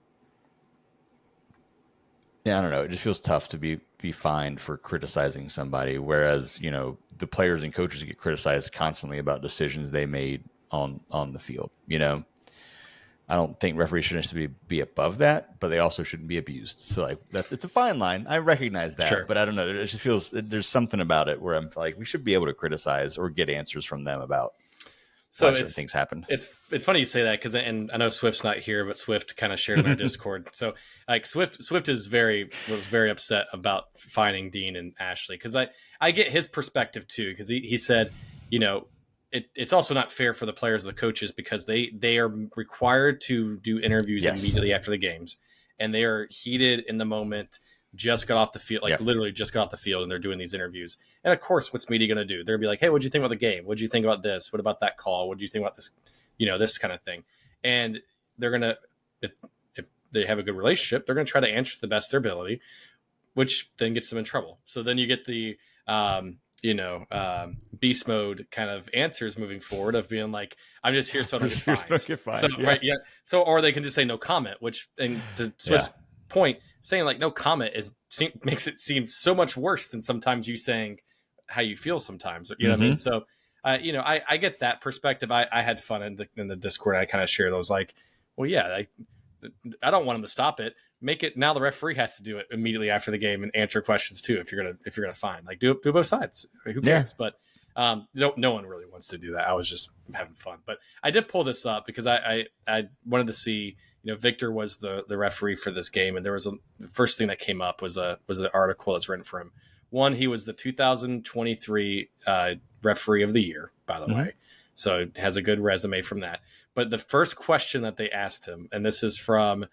I don't know. It just feels tough to be fined for criticizing somebody. Whereas, the players and coaches get criticized constantly about decisions they made on the field. I don't think referees shouldn't be above that, but they also shouldn't be abused. So like it's a fine line. I recognize that, sure. But I don't know. It just feels there's something about it where I'm like, we should be able to criticize or get answers from them about why certain things happen. It's funny you say that, because, and I know Swift's not here, but Swift kind of shared in our Discord. So like Swift was very upset about fining Dean and Ashley, because I get his perspective too, because he said, it's also not fair for the players and the coaches, because they are required to do interviews immediately after the games, and they are heated in the moment, just got off the field, literally just got off the field, and they're doing these interviews. And of course, what's media going to do? They're going to be like, hey, what'd you think about the game? What'd you think about this? What about that call? What do you think about this? This kind of thing. And they're going to, if they have a good relationship, they're going to try to answer to the best of their ability, which then gets them in trouble. So then you get the, beast mode kind of answers moving forward of being like, I'm just here so I don't get fined. So, right, yeah. So, or they can just say no comment, which, and to Swift's point, saying like no comment makes it seem so much worse than sometimes you saying how you feel sometimes. What I mean? So, I get that perspective. I had fun in the Discord. I kind of share those like, well, yeah, I don't want them to stop it. Make it now. The referee has to do it immediately after the game and answer questions too. If you're gonna fine, like do both sides. Who cares? But no one really wants to do that. I was just having fun. But I did pull this up because I wanted to see. Victor was the referee for this game, and there was the first thing that came up was an article that's written for him. One, he was the 2023 referee of the year, by the way, so it has a good resume from that. But the first question that they asked him, and this is from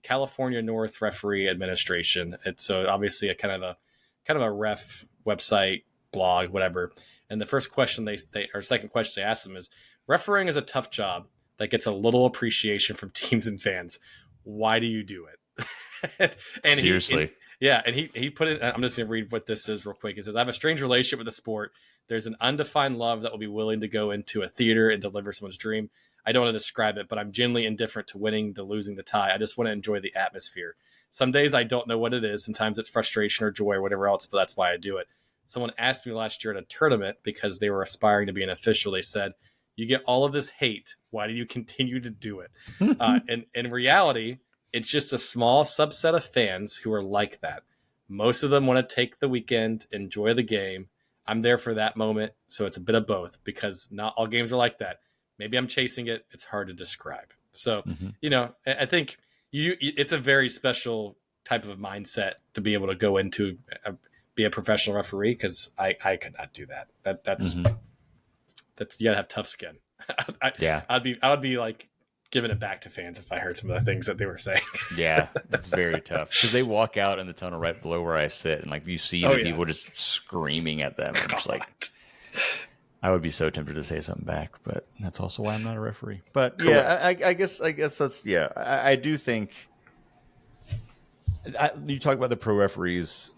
California North Referee Administration. It's so obviously a kind of a ref website, blog, whatever. And the first question second question they asked him is, refereeing is a tough job that gets a little appreciation from teams and fans. Why do you do it? And seriously. He put it, I'm just going to read what this is real quick. It says, I have a strange relationship with the sport. There's an undefined love that will be willing to go into a theater and deliver someone's dream. I don't want to describe it, but I'm genuinely indifferent to winning, to losing, the tie. I just want to enjoy the atmosphere. Some days I don't know what it is. Sometimes it's frustration or joy or whatever else, but that's why I do it. Someone asked me last year at a tournament, because they were aspiring to be an official. They said, you get all of this hate. Why do you continue to do it? And in reality, it's just a small subset of fans who are like that. Most of them want to take the weekend, enjoy the game. I'm there for that moment. So it's a bit of both, because not all games are like that. Maybe I'm chasing it. It's hard to describe. So, I think it's a very special type of mindset to be able to go into be a professional referee, because I could not do that. you gotta have tough skin. Yeah. I would be like giving it back to fans if I heard some of the things that they were saying. Yeah, it's very tough because they walk out in the tunnel right below where I sit, and like you see Oh the yeah. people just screaming at them. I'm just God. like, I would be so tempted to say something back, but that's also why I'm not a referee. But yeah, Correct. I guess that's yeah. I do think you talk about the pro referees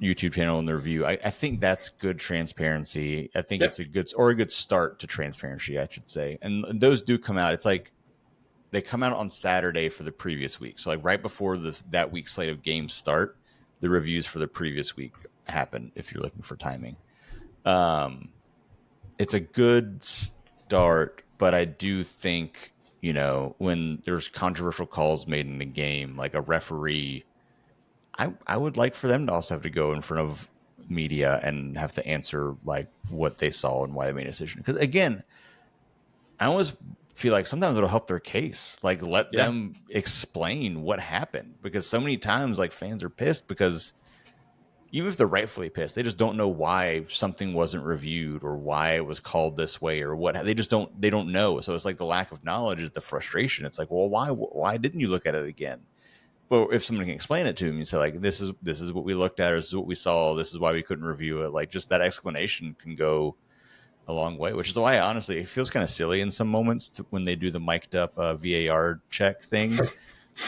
YouTube channel and the review. I think that's good transparency. I think Yep. it's a good start to transparency, I should say. And those do come out. It's like they come out on Saturday for the previous week. So like right before that week's slate of games start, the reviews for the previous week happen if you're looking for timing. It's a good start, but I do think, when there's controversial calls made in the game, like a referee, I would like for them to also have to go in front of media and have to answer like what they saw and why they made a decision. Because again, I always feel like sometimes it'll help their case. Like let Yeah. them explain what happened. Because so many times like fans are pissed because even if they're rightfully pissed, they just don't know why something wasn't reviewed or why it was called this way or what. They don't know. So it's like the lack of knowledge is the frustration. It's like, well, why didn't you look at it again? Well, if someone can explain it to him, you say like, this is what we looked at, or this is what we saw, this is why we couldn't review it. Like just that explanation can go a long way, which is why honestly it feels kind of silly in some moments when they do the mic'd up VAR check thing,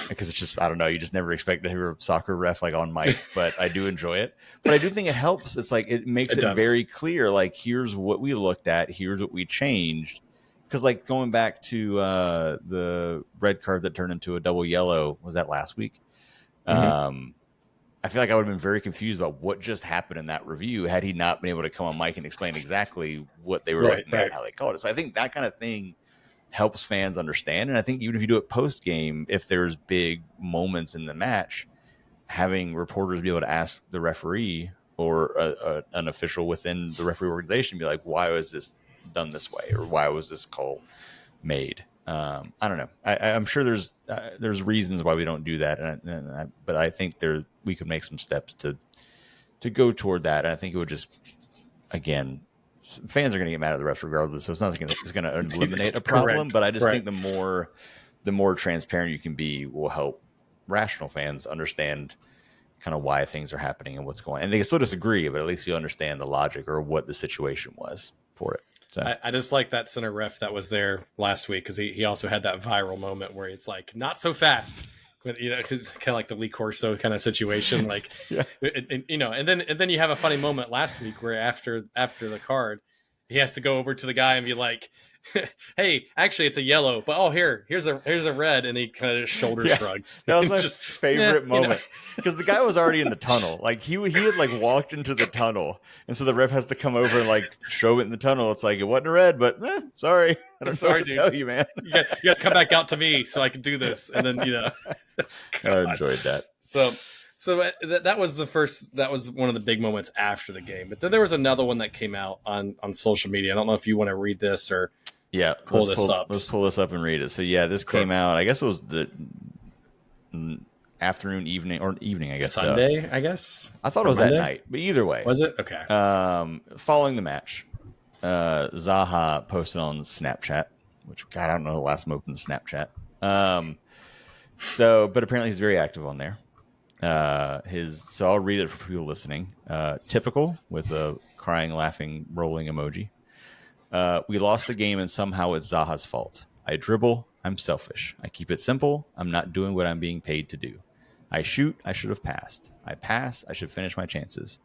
because it's just, I don't know, you just never expect to hear a soccer ref like on mic, but I do enjoy it. But I do think it helps. It's like it makes It it does. very clear, like here's what we looked at, here's what we changed. Because like going back to the red card that turned into a double yellow, was that last week? Mm-hmm. I feel like I would have been very confused about what just happened in that review had he not been able to come on mic and explain exactly what they were Right. looking at Right. and how they called it. So I think that kind of thing helps fans understand. And I think even if you do it post game, if there's big moments in the match, having reporters be able to ask the referee or an official within the referee organization, be like, why was this done this way? Or why was this call made? I don't know. I'm sure there's reasons why we don't do that, but I think we could make some steps to go toward that. And I think it would just, again, fans are going to get mad at the refs regardless, so it's not going to eliminate a problem. Correct. But I just Right. think the more transparent you can be will help rational fans understand kind of why things are happening and what's going on. And they can still disagree, but at least you understand the logic or what the situation was for it. So I just like that center ref that was there last week because he also had that viral moment where it's like not so fast, kind of like the Lee Corso kind of situation, like, yeah, and then you have a funny moment last week where after the card, he has to go over to the guy and be like, "Hey, actually, it's a yellow, but oh here's a red," and he kind of just shoulder yeah. shrugs. That was my Just favorite moment because the guy was already in the tunnel. Like he had like walked into the tunnel, and so the ref has to come over and like show it in the tunnel. It's like it wasn't a red, but sorry, I don't know Sorry, what to dude. tell you, man. You got to come back out to me so I can do this, and then I God. enjoyed that. So that was the first. That was one of the big moments after the game. But then there was another one that came out on social media. I don't know if you want to read this or Yeah, pull this up. let's pull this up and read it. So yeah, this came out. I guess it was the afternoon, evening. I guess Sunday. I guess I thought or it was Monday? that night, but either way, Was it okay? following the match, Zaha posted on Snapchat, which God, I don't know the last time I opened Snapchat. But apparently he's very active on there. So I'll read it for people listening. Typical with a crying, laughing, rolling emoji. We lost the game and somehow it's Zaha's fault. I dribble. I'm selfish. I keep it simple. I'm not doing what I'm being paid to do. I shoot. I should have passed. I pass. I should finish my chances.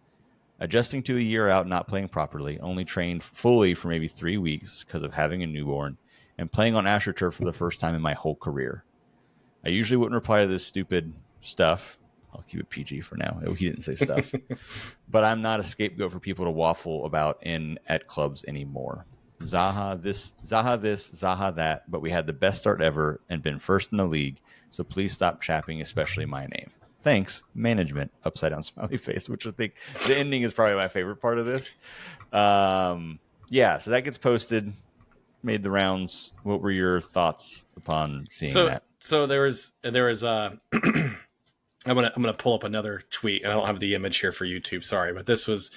Adjusting to a year out not playing properly, only trained fully for maybe 3 weeks because of having a newborn, and playing on AstroTurf for the first time in my whole career. I usually wouldn't reply to this stupid stuff. I'll keep it PG for now. He didn't say stuff. But I'm not a scapegoat for people to waffle about at clubs anymore. Zaha this, Zaha that, but we had the best start ever and been first in the league, so please stop chapping, especially my name. Thanks, management, upside down smiley face, which I think the ending is probably my favorite part of this. Yeah, so that gets posted, made the rounds. What were your thoughts upon seeing that? So there was I'm gonna pull up another tweet, and I don't have the image here for YouTube. Sorry, but this was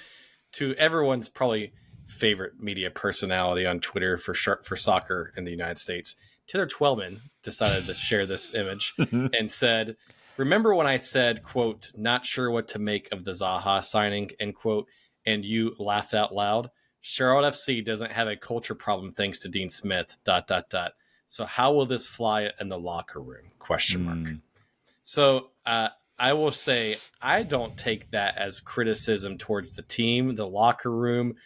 to everyone's probably favorite media personality on Twitter for soccer in the United States, Taylor Twellman, decided to share this image and said, "Remember when I said, quote, not sure what to make of the Zaha signing, end quote, and you laughed out loud? Charlotte FC doesn't have a culture problem thanks to Dean Smith, dot, dot, dot. So how will this fly in the locker room? Question mark." So I will say I don't take that as criticism towards the team, the locker room,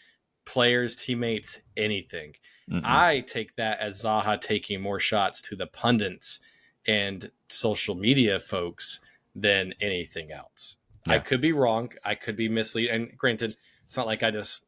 players, teammates, anything. I take that as Zaha taking more shots to the pundits and social media folks than anything else. Yeah. I could be wrong. I could be misleading. And granted, it's not like I just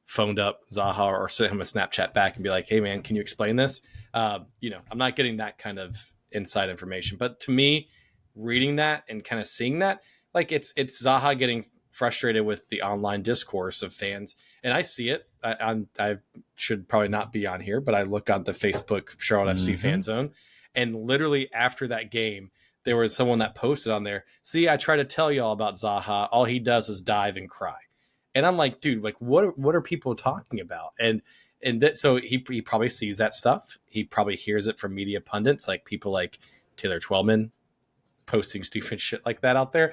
phoned up Zaha or sent him a Snapchat back and be like, "Hey man, can you explain this?" You know, I'm not getting that kind of inside information. But to me, reading that and kind of seeing that, like it's Zaha getting frustrated with the online discourse of fans, and I see it. I should probably not be on here, but I look on the Facebook Charlotte FC fan zone, and literally after that game, there was someone that posted on there, "See, I try to tell y'all about Zaha. All he does is dive and cry." And I'm like, dude, like what are people talking about? And that, so he probably sees that stuff. He probably hears it from media pundits, like people like Taylor Twellman posting stupid shit like that out there.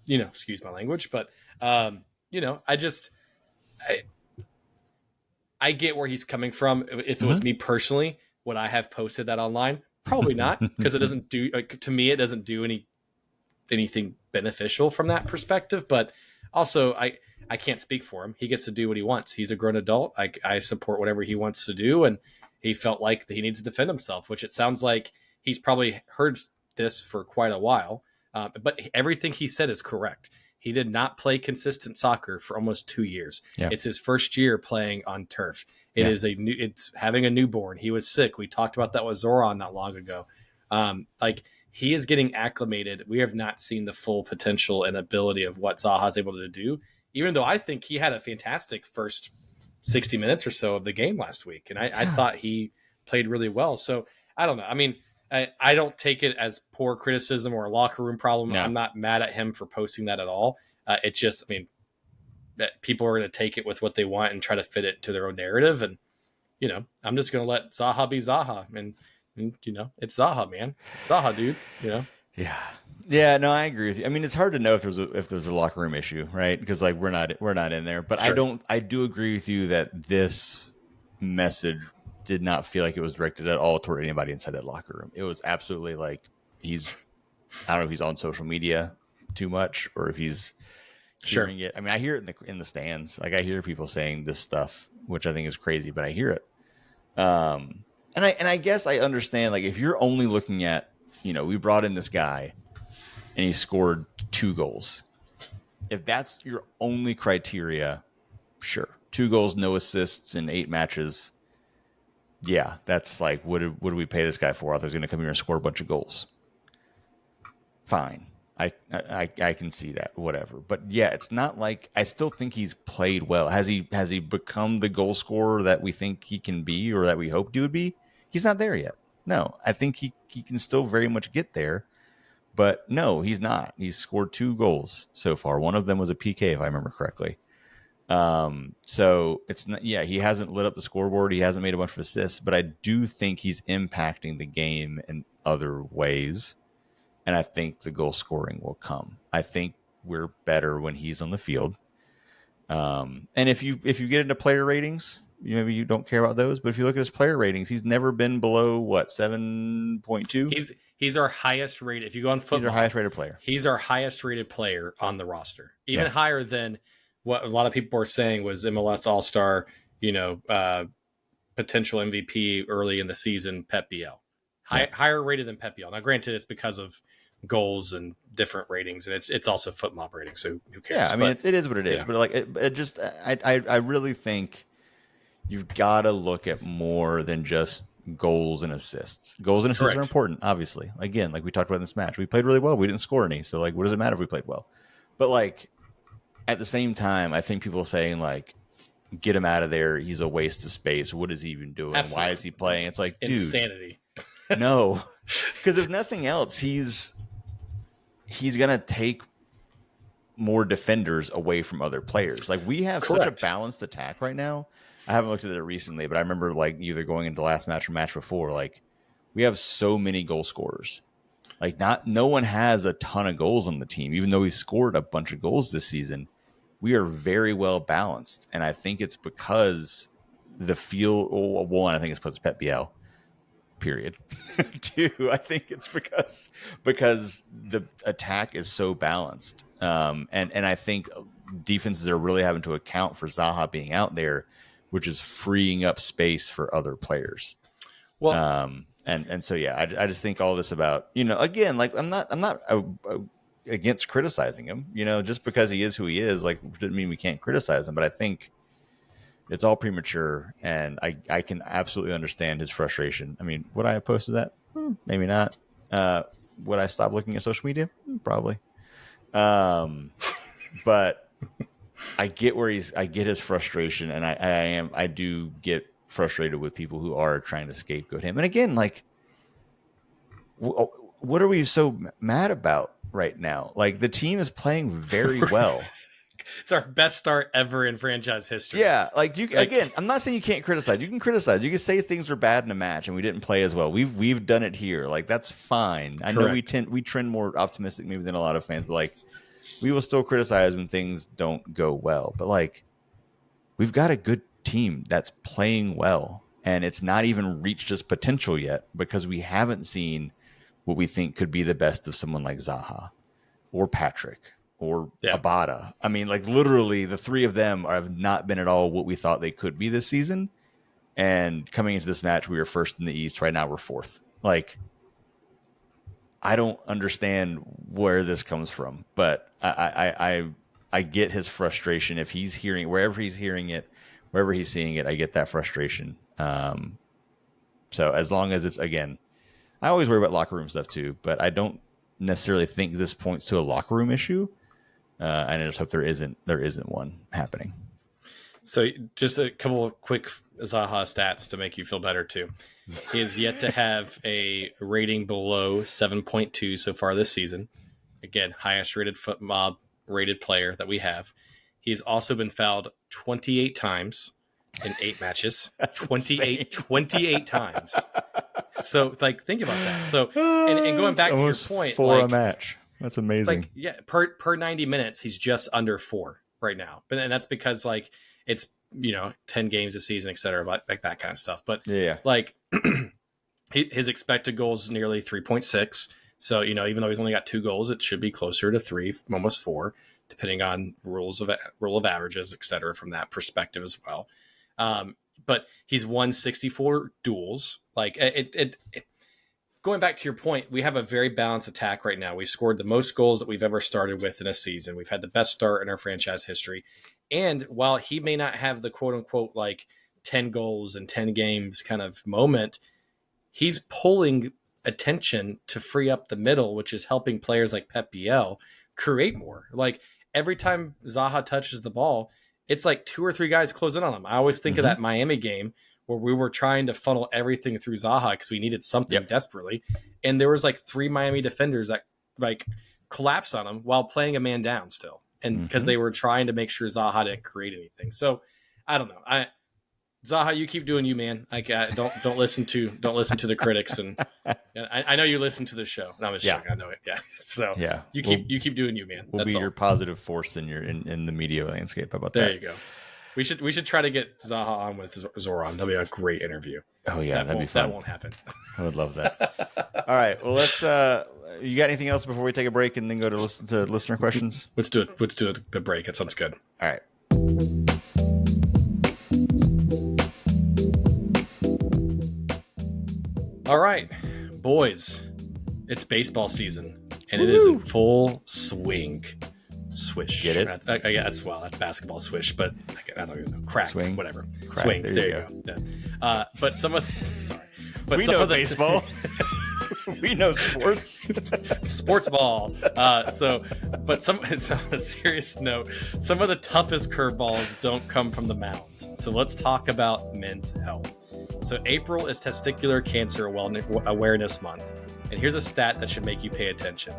You know, excuse my language, but you know, I get where he's coming from. If it was me personally, would I have posted that online? Probably not, because it doesn't do, to me, it doesn't do anything beneficial from that perspective. But also, I can't speak for him. He gets to do what he wants. He's a grown adult. I support whatever he wants to do, and he felt like he needs to defend himself, which it sounds like he's probably heard this for quite a while. But everything he said is correct. He did not play consistent soccer for almost 2 years. Yeah. It's his first year playing on turf. It's having a newborn. He was sick. We talked about that with Zoran not long ago. Like, he is getting acclimated. We have not seen the full potential and ability of what Zaha is able to do, even though I think he had a fantastic first 60 minutes or so of the game last week. And I thought he played really well. So I don't know. I mean, I don't take it as poor criticism or a locker room problem. No. I'm not mad at him for posting that at all. It just, I mean, people are going to take it with what they want and try to fit it into their own narrative. And, you know, I'm just going to let Zaha be Zaha. And, you know, it's Zaha, man. It's Zaha, dude, you know? Yeah, no, I agree with you. I mean, it's hard to know if there's a locker room issue, right? Because like we're not in there. But sure. I do agree with you that this message did not feel like it was directed at all toward anybody inside that locker room. It was absolutely like I don't know if he's on social media too much or if he's hearing it. I mean, I hear it in the stands. Like I hear people saying this stuff, which I think is crazy, but I hear it. And I guess I understand, like, if you're only looking at, you know, we brought in this guy and he scored 2 goals. If that's your only criteria, sure. 2 goals, no assists in 8 matches. Yeah, that's like, what do we pay this guy for? I thought he was going to come here and score a bunch of goals. Fine. I can see that, whatever. But yeah, it's not like, I still think he's played well. Has he become the goal scorer that we think he can be or that we hoped he would be? He's not there yet. No, I think he can still very much get there. But no, he's not. He's scored 2 goals so far. One of them was a PK, if I remember correctly. So it's not, yeah, he hasn't lit up the scoreboard. He hasn't made a bunch of assists, but I do think he's impacting the game in other ways. And I think the goal scoring will come. I think we're better when he's on the field. And if you get into player ratings, maybe you don't care about those, but if you look at his player ratings, he's never been below 7.2. He's our highest rated. If you go on football, he's our highest rated player. He's our highest rated player on the roster, even higher than what a lot of people were saying was MLS All-Star, you know, potential MVP early in the season, Pep Biel. Higher rated than Pep Biel. Now, granted, it's because of goals and different ratings, and it's also FootMob ratings, so who cares? Yeah, I mean, it is what it is. Yeah. But like, it just, I really think you've got to look at more than just goals and assists. Goals and assists are important, obviously. Again, like we talked about in this match, we played really well. We didn't score any, so like, what does it matter if we played well? But like, at the same time, I think people saying like, get him out of there. He's a waste of space. What is he even doing? Absolutely. Why is he playing? It's like, dude, insanity. No, because if nothing else, he's gonna take more defenders away from other players. Like we have such a balanced attack right now. I haven't looked at it recently, but I remember like either going into last match or match before, like we have so many goal scorers. Like no one has a ton of goals on the team, even though we scored a bunch of goals this season. We are very well balanced, and I think it's because the field. Well, one, I think it's because Pep Biel. Period. Two, I think it's because the attack is so balanced, and I think defenses are really having to account for Zaha being out there, which is freeing up space for other players. Well, and so yeah, I just think all this about, you know, again, like I'm not against criticizing him, you know, just because he is who he is, like doesn't mean we can't criticize him, but I think it's all premature, and I can absolutely understand his frustration. I mean, would I have posted that? Maybe not. Would I stop looking at social media? Probably. But I get his frustration, and I do get frustrated with people who are trying to scapegoat him. And again, like, what are we so mad about right now? Like, the team is playing very well. It's our best start ever in franchise history. Yeah, again, I'm not saying you can't criticize. You can criticize. You can say things were bad in a match and we didn't play as well. We've done it here. Like, that's fine. I know we trend more optimistic maybe than a lot of fans, but like we will still criticize when things don't go well. But like, we've got a good team that's playing well, and it's not even reached its potential yet because we haven't seen what we think could be the best of someone like Zaha or Patrick or Abada. I mean, like literally the three of them have not been at all what we thought they could be this season. And coming into this match, we were first in the East. Right now we're fourth. Like, I don't understand where this comes from, but I get his frustration. If he's hearing, wherever he's hearing it, wherever he's seeing it, I get that frustration. So as long as it's, again, I always worry about locker room stuff too, but I don't necessarily think this points to a locker room issue. And I just hope there isn't one happening. So just a couple of quick Zaha stats to make you feel better too. He has yet to have a rating below 7.2 so far this season. Again, highest rated foot mob rated player that we have. He's also been fouled 28 times in 8 matches. 28 times. So like, think about that. So, and going back to your point, 4 a match. That's amazing. Like, yeah, per 90 minutes, he's just under 4 right now. But and that's because like it's, you know, 10 games a season, et cetera, like that kind of stuff. But yeah, like his expected goals is nearly 3.6. So, you know, even though he's only got 2 goals, it should be closer to 3, almost 4, depending on rule of averages, et cetera, from that perspective as well. But he's won 64 duels. Like going back to your point, we have a very balanced attack right now. We've scored the most goals that we've ever started with in a season. We've had the best start in our franchise history. And while he may not have the quote unquote like 10 goals in 10 games kind of moment, he's pulling attention to free up the middle, which is helping players like Pep Biel create more. Like every time Zaha touches the ball, it's like 2 or 3 guys close in on him. I always think of that Miami game where we were trying to funnel everything through Zaha because we needed something desperately. And there was like 3 Miami defenders that like collapsed on him while playing a man down still. And because they were trying to make sure Zaha didn't create anything. So I don't know. Zaha, you keep doing you, man. Like don't listen to the critics. And I know you listen to the show. No, I'm just joking. I know it. Yeah. So you keep doing you, man. We'll be your positive force in the media landscape. How about that? There you go. We should try to get Zaha on with Zoran. That'll be a great interview. Oh yeah, that'd be fun. That won't happen. I would love that. All right. Well, let's. You got anything else before we take a break and then go to listen to listener questions? Let's do it. Let's do a break. That sounds good. All right. All right, boys. It's baseball season, and it is in full swing. Swish. Get it? That's basketball swish, but I don't even know. Crack. Swing. Whatever. Crack. Swing. There you go. Yeah. But some of we know baseball. We know sports. Sports ball. But it's on a serious note, some of the toughest curveballs don't come from the mound. So let's talk about men's health. So April is Testicular Cancer Awareness Month. And here's a stat that should make you pay attention.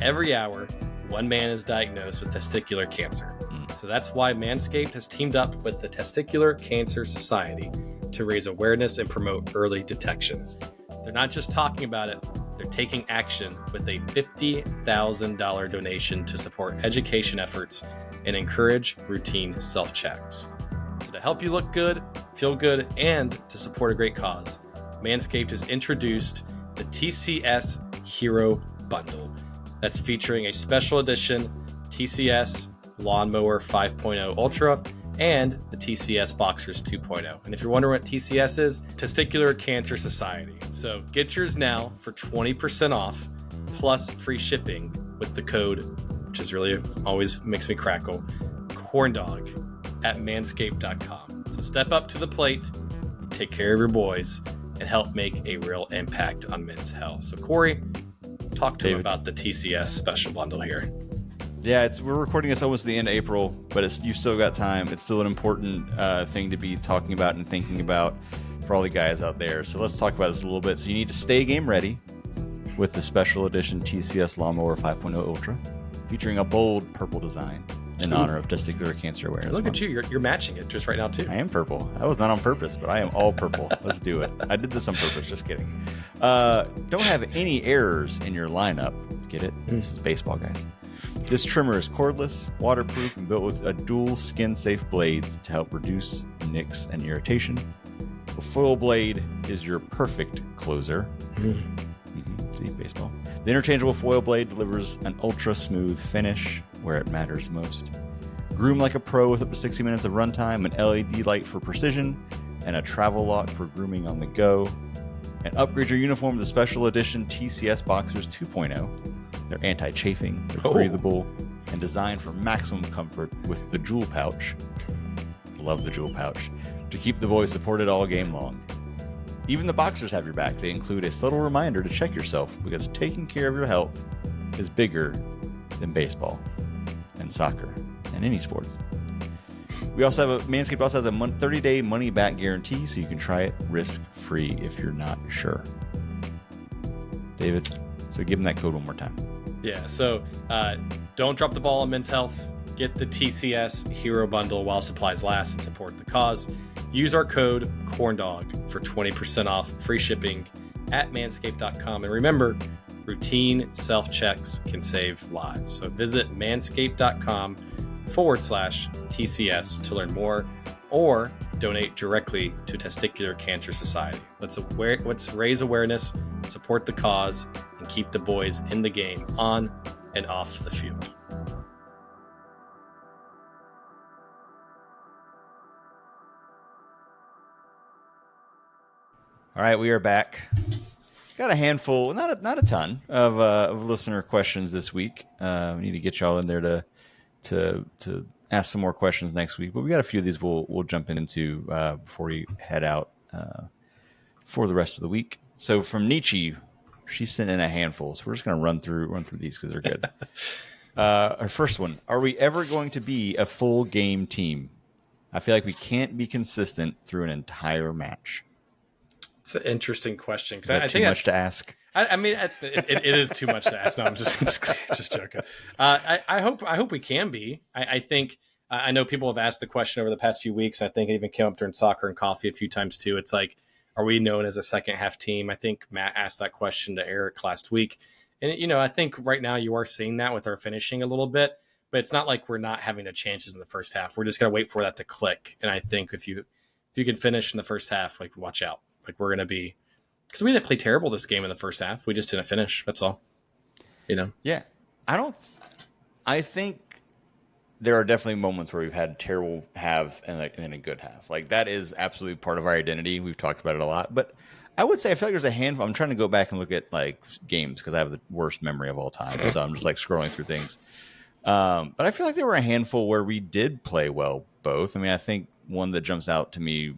Every hour, one man is diagnosed with testicular cancer. So that's why Manscaped has teamed up with the Testicular Cancer Society to raise awareness and promote early detection. They're not just talking about it, they're taking action with a $50,000 donation to support education efforts and encourage routine self-checks. So to help you look good, feel good, and to support a great cause, Manscaped has introduced the TCS Hero Bundle. That's featuring a special edition TCS Lawnmower 5.0 Ultra and the TCS Boxers 2.0. And if you're wondering what TCS is, Testicular Cancer Society. So get yours now for 20% off plus free shipping with the code, which is really always makes me crackle, corndog at manscaped.com. So step up to the plate, take care of your boys, and help make a real impact on men's health. So Corey, talk to him about the TCS special bundle here. Yeah, we're recording this almost at the end of April, but you've still got time. It's still an important thing to be talking about and thinking about for all the guys out there. So let's talk about this a little bit. So you need to stay game ready with the special edition TCS Lawnmower 5.0 Ultra, featuring a bold purple design in honor of Testicular Cancer Awareness Look Month. At you. You're matching it just right now, too. I am purple. That was not on purpose, but I am all purple. Let's do it. I did this on purpose. Just kidding. Don't have any errors in your lineup. Get it? This is baseball, guys. This trimmer is cordless, waterproof, and built with a dual skin-safe blades to help reduce nicks and irritation. The foil blade is your perfect closer. See, baseball. The interchangeable foil blade delivers an ultra-smooth finish where it matters most. Groom like a pro with up to 60 minutes of runtime, an LED light for precision, and a travel lock for grooming on the go. And upgrade your uniform with the special edition TCS Boxers 2.0. They're anti-chafing, they're breathable, and designed for maximum comfort with the jewel pouch. Love the jewel pouch. To keep the boys supported all game long. Even the boxers have your back. They include a subtle reminder to check yourself because taking care of your health is bigger than baseball and soccer and any sports. Manscaped also has a 30-day money-back guarantee, so you can try it risk-free if you're not sure. David, so give them that code one more time. Yeah, so don't drop the ball on men's health. Get the TCS Hero Bundle while supplies last and support the cause. Use our code CORNDOG for 20% off free shipping at manscaped.com. And remember, routine self-checks can save lives. So visit manscaped.com/TCS to learn more or donate directly to Testicular Cancer Society. Let's raise awareness, support the cause, and keep the boys in the game on and off the field. All right, we are back. Got a handful, not a ton of listener questions this week. We need to get y'all in there to ask some more questions next week. But we got a few of these we'll jump into before we head out for the rest of the week. So from Nietzsche, she sent in a handful. So we're just gonna run through these because they're good. Our first one: are we ever going to be a full game team? I feel like we can't be consistent through an entire match. It's an interesting question. Is that too much to ask? I mean, it is too much to ask. No, I'm just joking. I hope we can be. I think I know people have asked the question over the past few weeks. I think it even came up during soccer and coffee a few times too. It's like, are we known as a second half team? I think Matt asked that question to Eric last week, and I think right now you are seeing that with our finishing a little bit. But it's not like we're not having the chances in the first half. We're just gonna wait for that to click. And I think if you can finish in the first half, like watch out. Like we're going to be, because we didn't play terrible this game in the first half. We just didn't finish. That's all. Yeah. I think there are definitely moments where we've had terrible half and a good half. Like that is absolutely part of our identity. We've talked about it a lot, but I would say, I feel like there's a handful. I'm trying to go back and look at like games because I have the worst memory of all time. So I'm just like scrolling through things. But I feel like there were a handful where we did play well, both. I mean, I think one that jumps out to me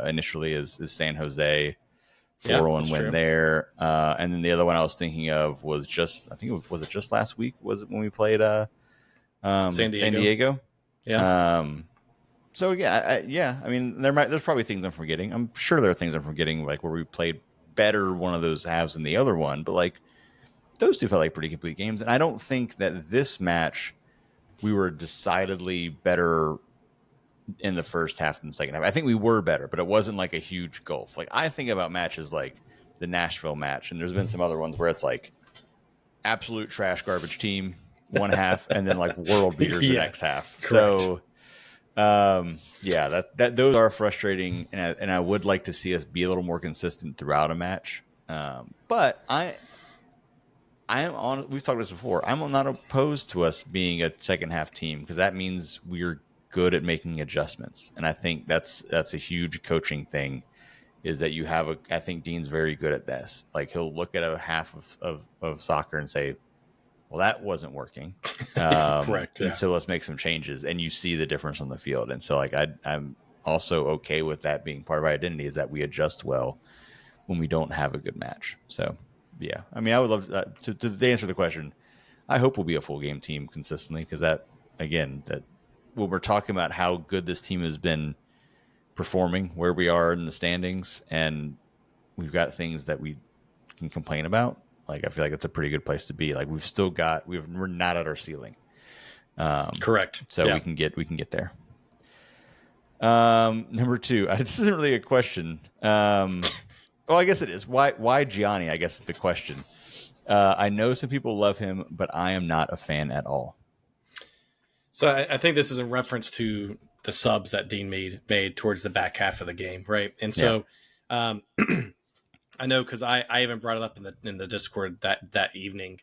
initially is San Jose, 4-1 win there. And then the other one I was thinking of was was it just last week? Was it when we played San Diego? Yeah. So yeah, I mean, there's probably things I'm forgetting. I'm sure there are things I'm forgetting, like where we played better one of those halves than the other one. But like those two felt like pretty complete games. And I don't think that this match we were decidedly better in the first half than the second half. I think we were better, but it wasn't like a huge gulf. Like I think about matches like the Nashville match, and there's been some other ones where it's like absolute trash garbage team one half, and then like world beaters the next half. Correct. So yeah, that those are frustrating, and I would like to see us be a little more consistent throughout a match. But I am on. We've talked about this before. I'm not opposed to us being a second half team because that means we're good at making adjustments, and I think that's a huge coaching thing. Is that you have I think Dean's very good at this. Like he'll look at a half of soccer and say, well, that wasn't working. Correct. Yeah. And so let's make some changes. And you see the difference on the field. And so like I'm also okay with that being part of our identity is that we adjust well when we don't have a good match. So yeah, I mean, I would love to answer the question. I hope we'll be a full game team consistently because that again, that when we're talking about how good this team has been performing, where we are in the standings, and we've got things that we can complain about. Like I feel like it's a pretty good place to be. Like we've still got we're not at our ceiling. Correct. So yeah. we can get there. Number 2, this isn't really a question. Well, I guess it is. Why Gianni? I guess is the question. I know some people love him, but I am not a fan at all. So I think this is in reference to the subs that Dean made towards the back half of the game, right? And so I know because I even brought it up in the Discord that evening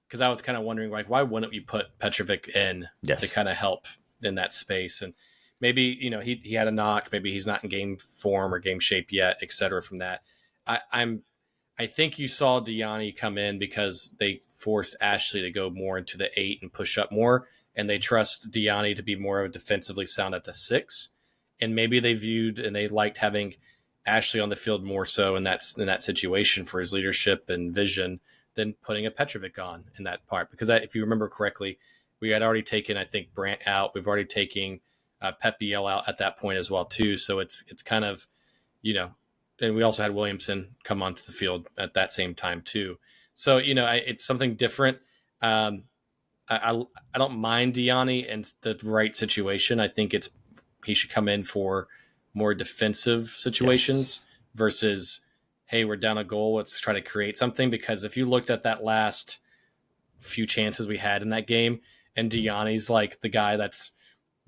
because I was kind of wondering like why wouldn't we put Petrovic in to kind of help in that space, and maybe he had a knock, maybe he's not in game form or game shape yet, etc. From that, I think you saw Diani come in because they forced Ashley to go more into the 8 and push up more, and they trust Diani to be more of a defensively sound at the 6, and maybe they viewed and they liked having Ashley on the field more so in that situation for his leadership and vision than putting a Petrovic on in that part. Because if you remember correctly, we had already taken, I think, Brandt out. We've already taken Pep Biel out at that point as well, too. So it's kind of, and we also had Williamson come onto the field at that same time, too. So, it's something different. I don't mind Diani in the right situation. I think he should come in for more defensive situations versus, hey, we're down a goal, let's try to create something. Because if you looked at that last few chances we had in that game, and Diani's like the guy that's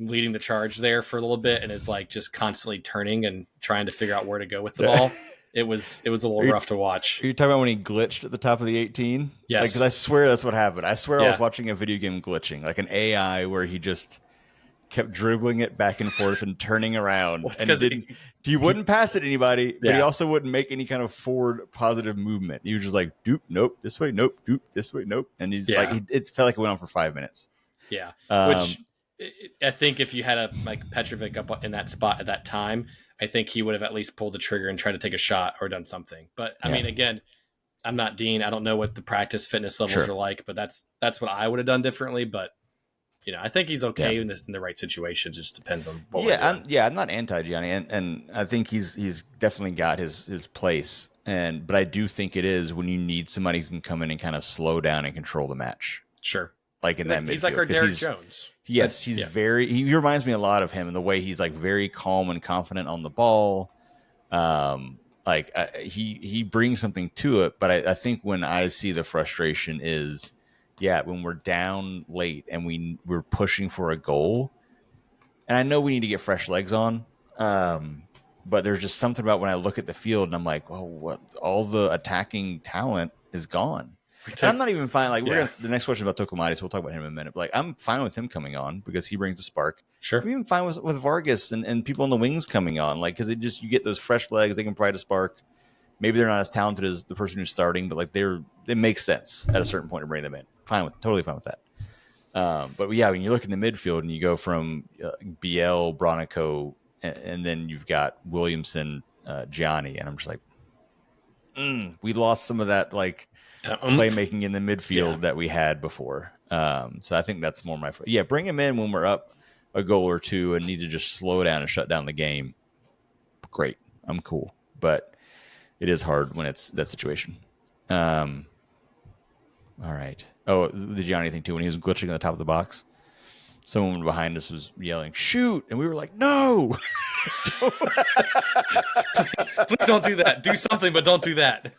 leading the charge there for a little bit and is like just constantly turning and trying to figure out where to go with the ball. It was a little rough to watch. Are you talking about when he glitched at the top of the 18? Yes. Because I swear that's what happened. I swear I was watching a video game glitching, like an AI where he just kept dribbling it back and forth and turning around. Well, and he wouldn't pass it to anybody, but he also wouldn't make any kind of forward positive movement. He was just like, doop, nope, this way, nope, doop, this way, nope. And he's like, it felt like it went on for 5 minutes. Yeah. Which I think if you had a like Petrovic up in that spot at that time, I think he would have at least pulled the trigger and tried to take a shot or done something. But I mean, again, I'm not Dean. I don't know what the practice fitness levels are like, but that's what I would have done differently. But I think he's okay in the right situation. It just depends on what we're doing. I'm not anti Gianni, and I think he's definitely got his place. But I do think it is when you need somebody who can come in and kind of slow down and control the match. Sure. Like in that midfield. He's like our Derek Jones. Yes, he reminds me a lot of him in the way he's like very calm and confident on the ball. He brings something to it, but I think when I see the frustration is, when we're down late and we're pushing for a goal, and I know we need to get fresh legs on, but there's just something about when I look at the field and I'm like, oh, what? All the attacking talent is gone. And I'm not even fine. Like the next question about Tokomati, so we'll talk about him in a minute. But like, I'm fine with him coming on because he brings a spark. Sure. I'm even fine with Vargas and people on the wings coming on, like because you get those fresh legs, they can provide a spark. Maybe they're not as talented as the person who's starting, but like it makes sense at a certain point to bring them in. Totally fine with that. But when you look in the midfield and you go from Biel, Bronico, and then you've got Williamson, Gianni, and I'm just like, we lost some of that like playmaking in the midfield that we had before. So I think that's more my bring him in when we're up a goal or two and need to just slow down and shut down the game. Great, I'm cool, but it is hard when it's that situation. All right. Oh, the Gianni thing too. When he was glitching on the top of the box, someone behind us was yelling, "Shoot!" and we were like, "No!" Please don't do that. Do something, but don't do that.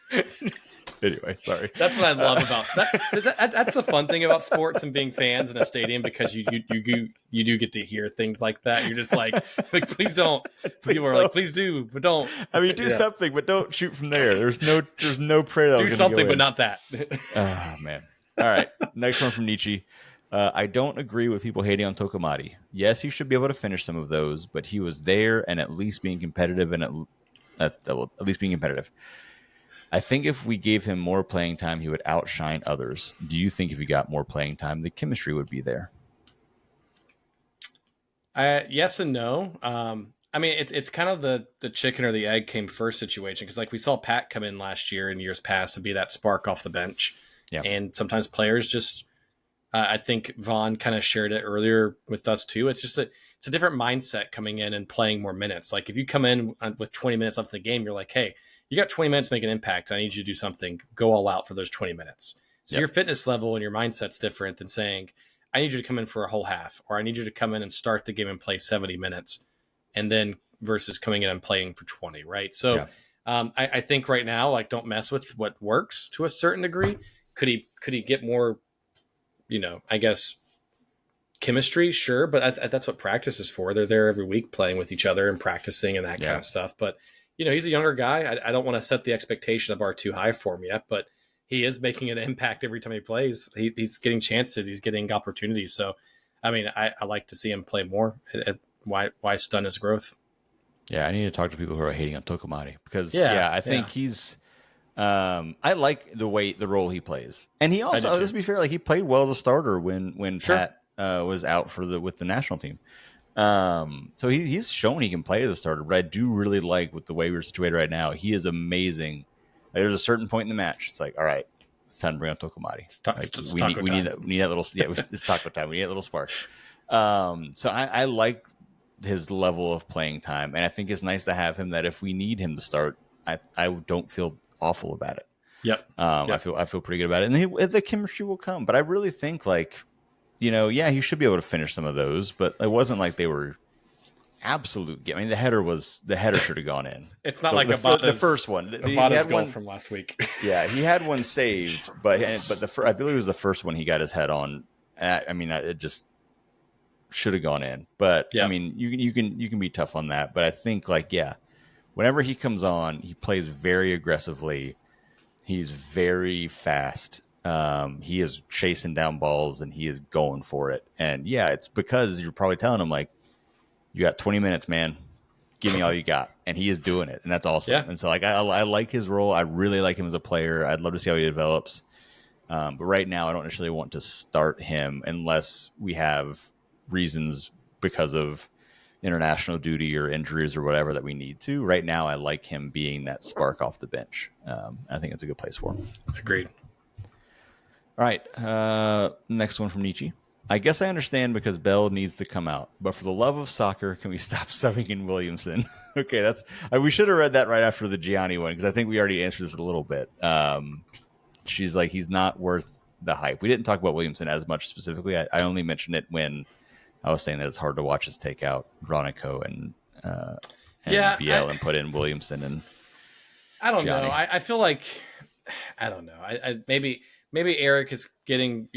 Anyway, sorry. That's what I love about that. That's the fun thing about sports and being fans in a stadium, because you do get to hear things like that. You're just like please don't. Please People are don't. like, please do, but don't. I mean, do something, but don't shoot from there. There's no prayer that do was something, go but not that. Oh man. All right. Next one from Nietzsche. I don't agree with people hating on Tokomati. Yes, he should be able to finish some of those, but he was there and at least being competitive, and at least being competitive. I think if we gave him more playing time, he would outshine others. Do you think if he got more playing time, the chemistry would be there? Yes and no. I mean, it's kind of the chicken or the egg came first situation, because like we saw Pat come in last year and years past to be that spark off the bench. Yeah. And sometimes players just, I think Vaughn kind of shared it earlier with us too. It's just it's a different mindset coming in and playing more minutes. Like if you come in with 20 minutes left in the game, you're like, hey, you got 20 minutes to make an impact. I need you to do something. Go all out for those 20 minutes. So your fitness level and your mindset's different than saying, I need you to come in for a whole half, or I need you to come in and start the game and play 70 minutes, and then versus coming in and playing for 20, right? So I think right now, like, don't mess with what works to a certain degree. Could he get more, I guess, chemistry? Sure, but that's what practice is for. They're there every week playing with each other and practicing and that kind of stuff. But he's a younger guy. I don't want to set the expectation of bar too high for him yet, but he is making an impact every time he plays. He's getting chances. He's getting opportunities. So, I mean, I like to see him play more. Why stun his growth? Yeah, I need to talk to people who are hating on Tokomati, because I think he's. I like the role he plays, and he also, let's be fair, like he played well as a starter when Pat was out with the national team. So he's shown he can play as a starter, but I do really like with the way we're situated right now. He is amazing. Like, there's a certain point in the match, it's like, all right, it's time to bring on Tokomati. We need that little it's taco time. We need that little spark. So I like his level of playing time, and I think it's nice to have him that if we need him to start, I don't feel awful about it. Yep. I feel pretty good about it, and the chemistry will come. But I really think, like, he should be able to finish some of those, but it wasn't like they were absolute. I mean, the header should have gone in. It's not the first one. He had goal from last week. Yeah, he had one saved, but I believe it was the first one he got his head on. I mean, it just should have gone in. But I mean, you can be tough on that. But I think, like, whenever he comes on, he plays very aggressively. He's very fast. He is chasing down balls and he is going for it. And it's because you're probably telling him, like, you got 20 minutes, man. Give me all you got. And he is doing it. And that's awesome. Yeah. And so, like, I like his role. I really like him as a player. I'd love to see how he develops. But right now, I don't necessarily want to start him unless we have reasons because of international duty or injuries or whatever that we need to. Right now, I like him being that spark off the bench. I think it's a good place for him. Agreed. All right. Next one from Nietzsche. I guess I understand because Bell needs to come out, but for the love of soccer, can we stop subbing in Williamson? Okay, we should have read that right after the Gianni one, because I think we already answered this a little bit. She's like, he's not worth the hype. We didn't talk about Williamson as much specifically. I only mentioned it when I was saying that it's hard to watch us take out Bronico and VL and put in Williamson and I don't Gianni. know. I feel like, I don't know. Maybe Eric is getting,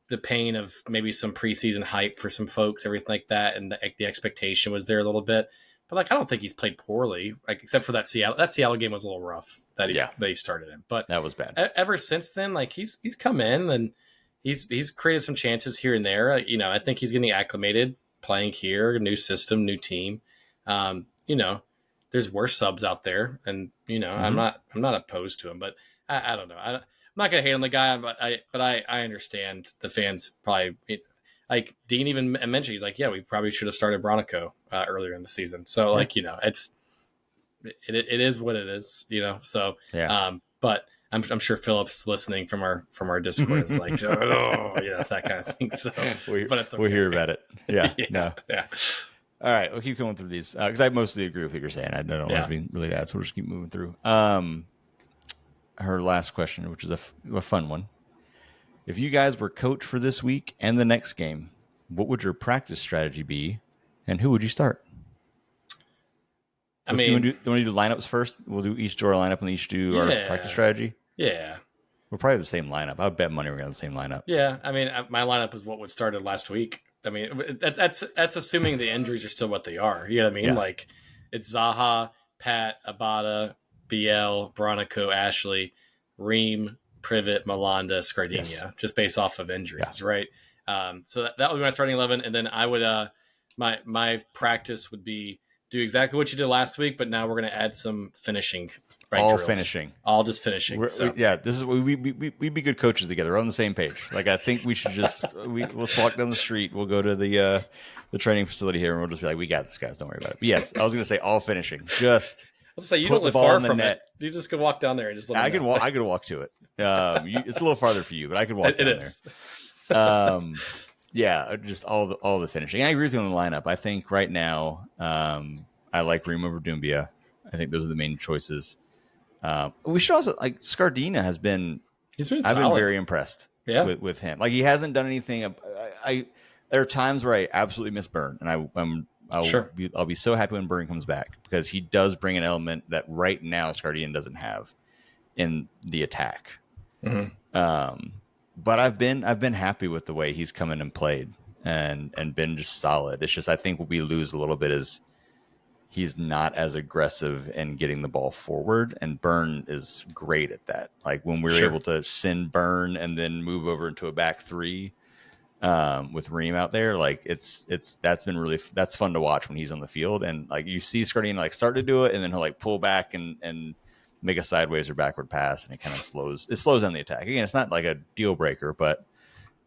the pain of maybe some preseason hype for some folks, everything like that, and the expectation was there a little bit. But, like, I don't think he's played poorly, like, except for that Seattle game was a little rough that he started in. But that was bad. Ever since then, like, he's come in and he's created some chances here and there. I think he's getting acclimated playing here, new system, new team. There's worse subs out there, and I'm not opposed to him, but I don't know. I'm not gonna hate on the guy, but I understand the fans probably. Like Dean even mentioned, he's like, we probably should have started Bronico earlier in the season. So like, it is what it is, So but I'm sure Philip's listening from our Discord is like, that kind of thing. So, but it's okay. We'll hear about it. Yeah. Yeah. All right, we'll keep going through these because I mostly agree with what you're saying. I don't have anything really to add, so we'll just keep moving through. Her last question, which is a fun one. If you guys were coach for this week and the next game, what would your practice strategy be, and who would you start? I Do you want mean, to do lineups first? We'll do each do our lineup and each do our practice yeah, strategy. yeah, We're probably the same lineup. I would bet money we're going to the same lineup. yeah. I mean, my lineup is what would started last week. I mean, that's assuming the injuries are still what they are. You know what I mean? Yeah. Like it's Zaha, Pat, Abada, BL, Bronico, Ashley, Reem, Privet, Malanda, Scardinia, Yes. just based off of injuries, right? So that would be my starting 11, and then I would my practice would be do exactly what you did last week, but now we're going to add some finishing, right? All drills. finishing. All just finishing. Yeah, this is we'd be good coaches together. We're on the same page. Like I think we should just we'll walk down the street. We'll go to the training facility here, and we'll just be like, we got this, guys. Don't worry about it. But yes, I was going to say all finishing. Just Let's say you put don't the live ball far in the from net. it. You just can walk down there and just let I me could know. walk. I could walk to it. It's a little farther for you, but I could walk down is. there. Yeah, just all the finishing. I agree with you on the lineup. I think right now, I like Reem over Doumbia. I think those are the main choices. We should also like Scardina has been. He's been. I've solid. been very impressed. Yeah. With him. Like he hasn't done anything. There are times where I absolutely miss Burn, and I'll be so happy when Burn comes back because he does bring an element that right now Scardina doesn't have in the attack. Mm-hmm. But I've been happy with the way he's come in and played and been just solid. It's just I think what we lose a little bit is he's not as aggressive in getting the ball forward, and Burn is great at that. Like when we were able to send Burn and then move over into a back three with Reem out there, like that's fun to watch when he's on the field, and like you see Scardina like start to do it, and then he'll like pull back and make a sideways or backward pass, and it kind of slows down the attack. Again, it's not like a deal breaker, but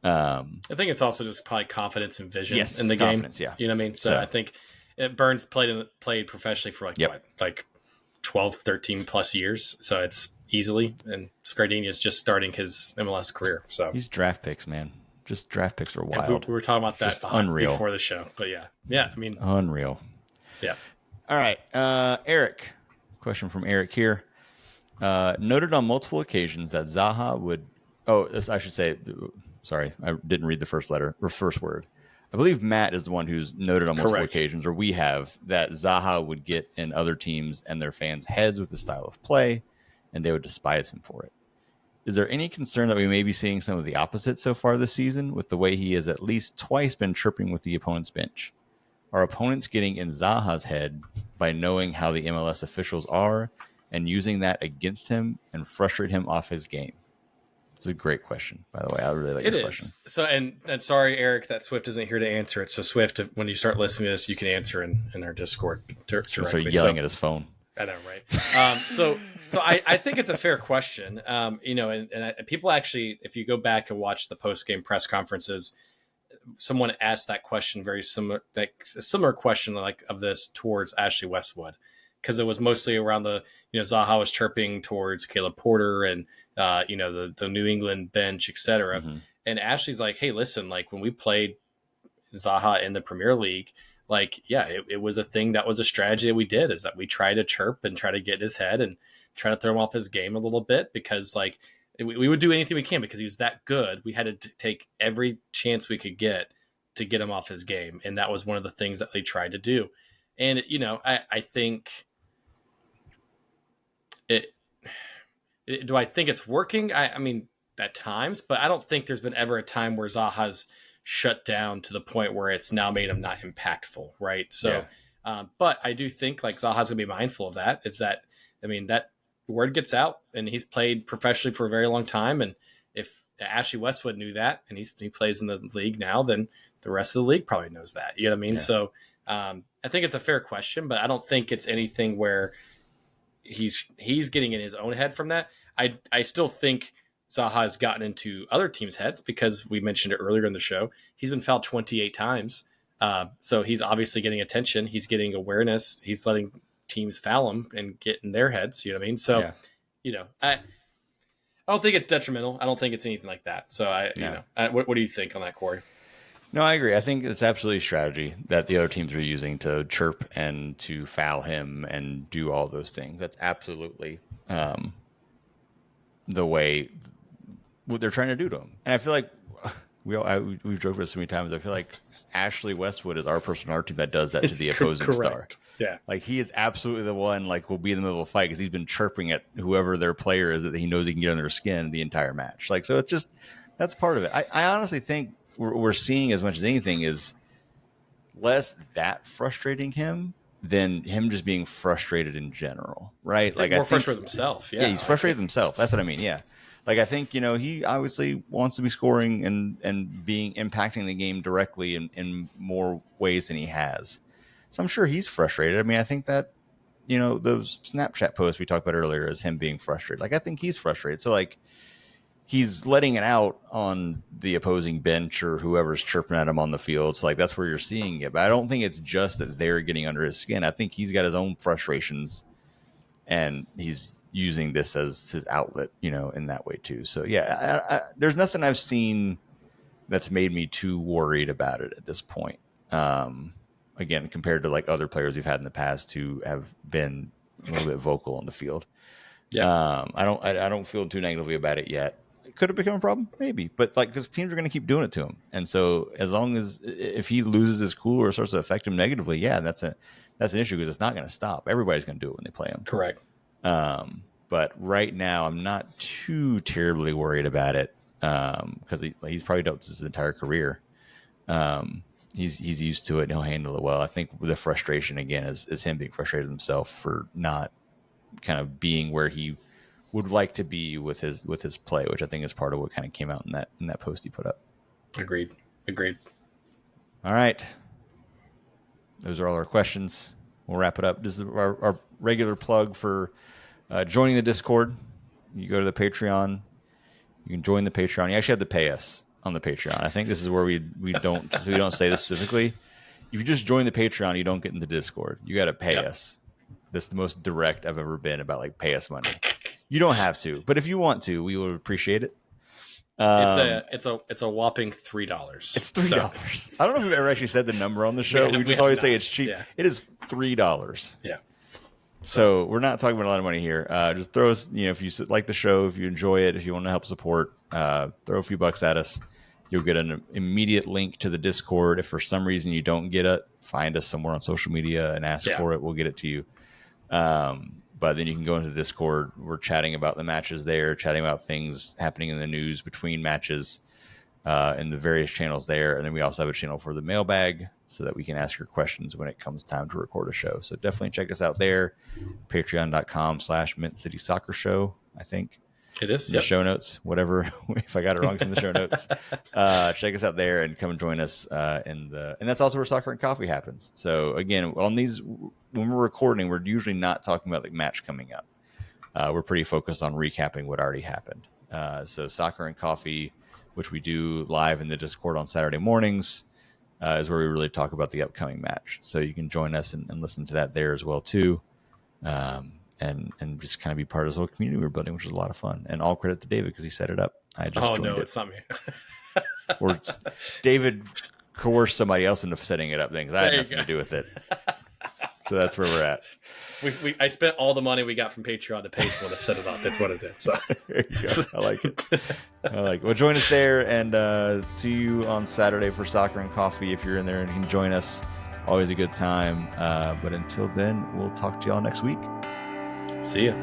I think it's also just probably confidence and vision in the game. Yeah, you know what I mean. So I think Burns played professionally for like 12, 13 plus years, so it's easily. And Scardini is just starting his MLS career. So these draft picks, man, just draft picks are wild. We were talking about that unreal before the show, but yeah. I mean, unreal. Yeah. All right, Eric. Question from Eric here. Noted on multiple occasions that Zaha would. I should say. Sorry, I didn't read the first word. I believe Matt is the one who's noted on multiple occasions, or we have, that Zaha would get in other teams and their fans' heads with the style of play, and they would despise him for it. Is there any concern that we may be seeing some of the opposite so far this season with the way he has at least twice been chirping with the opponent's bench? Are opponents getting in Zaha's head by knowing how the MLS officials are and using that against him and frustrate him off his game? It's a great question, by the way. I really like this question. So, and sorry, Eric, that Swift isn't here to answer it. So, Swift, when you start listening to this, you can answer in our Discord directly. So yelling at his phone. I know, right? So I think it's a fair question. And people actually, if you go back and watch the post game press conferences, someone asked that question very similar, like a similar question like of this towards Ashley Westwood, because it was mostly around Zaha was chirping towards Caleb Porter and the New England bench, etc. Mm-hmm. And Ashley's like, hey, listen, like when we played Zaha in the Premier League, like, yeah, it was a thing that was a strategy that we did, is that we try to chirp and try to get in his head and try to throw him off his game a little bit, because like we would do anything we can because he was that good. We had to take every chance we could get to get him off his game. And that was one of the things that they tried to do. And, I think do I think it's working? I mean, at times, but I don't think there's been ever a time where Zaha's shut down to the point where it's now made him not impactful, right? So, but I do think like Zaha's gonna be mindful of that. That word gets out, and he's played professionally for a very long time, and if Ashley Westwood knew that, and he plays in the league now, then the rest of the league probably knows that. You know what I mean? Yeah. So I think it's a fair question, but I don't think it's anything where he's getting in his own head from that. I still think Zaha has gotten into other teams' heads, because we mentioned it earlier in the show. He's been fouled 28 times. So he's obviously getting attention. He's getting awareness. He's letting teams foul him and get in their heads. You know what I mean? So, I don't think it's detrimental. I don't think it's anything like that. So what do you think on that, Corey? No, I agree. I think it's absolutely a strategy that the other teams are using to chirp and to foul him and do all those things. That's absolutely the way what they're trying to do to him. And I feel like we've joked about this so many times. I feel like Ashley Westwood is our person on our team that does that to the opposing star. Yeah. Like he is absolutely the one, like, will be in the middle of a fight because he's been chirping at whoever their player is that he knows he can get under their skin the entire match. Like, so it's just, that's part of it. I honestly think we're seeing as much as anything is less that frustrating him than him just being frustrated in general. Right. Like more frustrated with himself. Yeah. He's frustrated with himself. That's what I mean. Yeah. Like, I think, he obviously wants to be scoring and being impacting the game directly in more ways than he has. So I'm sure he's frustrated. I mean, I think that, those Snapchat posts we talked about earlier is him being frustrated. Like, I think he's frustrated. So, like, he's letting it out on the opposing bench or whoever's chirping at him on the field. So, like, that's where you're seeing it. But I don't think it's just that they're getting under his skin. I think he's got his own frustrations, and he's using this as his outlet, in that way too. So, yeah, there's nothing I've seen that's made me too worried about it at this point. Again, compared to like other players we've had in the past who have been a little bit vocal on the field. Yeah. I don't feel too negatively about it yet. It could have become a problem, maybe, but like, because teams are going to keep doing it to him, and so as long as if he loses his cool or starts to affect him negatively, yeah, that's an issue because it's not going to stop. Everybody's going to do it when they play him. Correct. But right now, I'm not too terribly worried about it because he's probably dealt with this his entire career. He's used to it and he'll handle it well. I think the frustration again is him being frustrated himself for not kind of being where he would like to be with his play, which I think is part of what kind of came out in that post he put up. Agreed. All right. Those are all our questions. We'll wrap it up. This is our regular plug for joining the Discord. You go to the Patreon. You can join the Patreon. You actually have to pay us on the Patreon. I think this is where we don't say this specifically. If you just join the Patreon, you don't get into Discord. You got to pay us. That's the most direct I've ever been about like pay us money. You don't have to, but if you want to, we would appreciate it. It's a whopping $3. It's $3. I don't know if we've ever actually said the number on the show. We just always say it's cheap. Yeah. It is $3. Yeah. So we're not talking about a lot of money here. Just throw us, if you like the show, if you enjoy it, if you want to help support, throw a few bucks at us. You'll get an immediate link to the Discord. If for some reason you don't get it, find us somewhere on social media and ask for it. We'll get it to you. But then you can go into the Discord. We're chatting about the matches there, chatting about things happening in the news between matches in the various channels there. And then we also have a channel for the mailbag so that we can ask your questions when it comes time to record a show. So definitely check us out there. Patreon.com/Mint City Soccer Show, I think. It is. The show notes, whatever. If I got it wrong, it's in the show notes. Check us out there and come and join us and that's also where Soccer and Coffee happens. So again, on these, when we're recording, we're usually not talking about the match coming up. We're pretty focused on recapping what already happened. So Soccer and Coffee, which we do live in the Discord on Saturday mornings, is where we really talk about the upcoming match. So you can join us and listen to that there as well too. And just kind of be part of this little community we're building, which is a lot of fun. And all credit to David because he set it up. I just joined it. It's not me. Or David coerced somebody else into setting it up then because I had nothing to do with it. So that's where we're at. I spent all the money we got from Patreon to pay someone to set it up. That's what it did. So there you go. I like it. Well, join us there and see you on Saturday for Soccer and Coffee. If you're in there and you can join us, always a good time. But until then, we'll talk to y'all next week. See ya.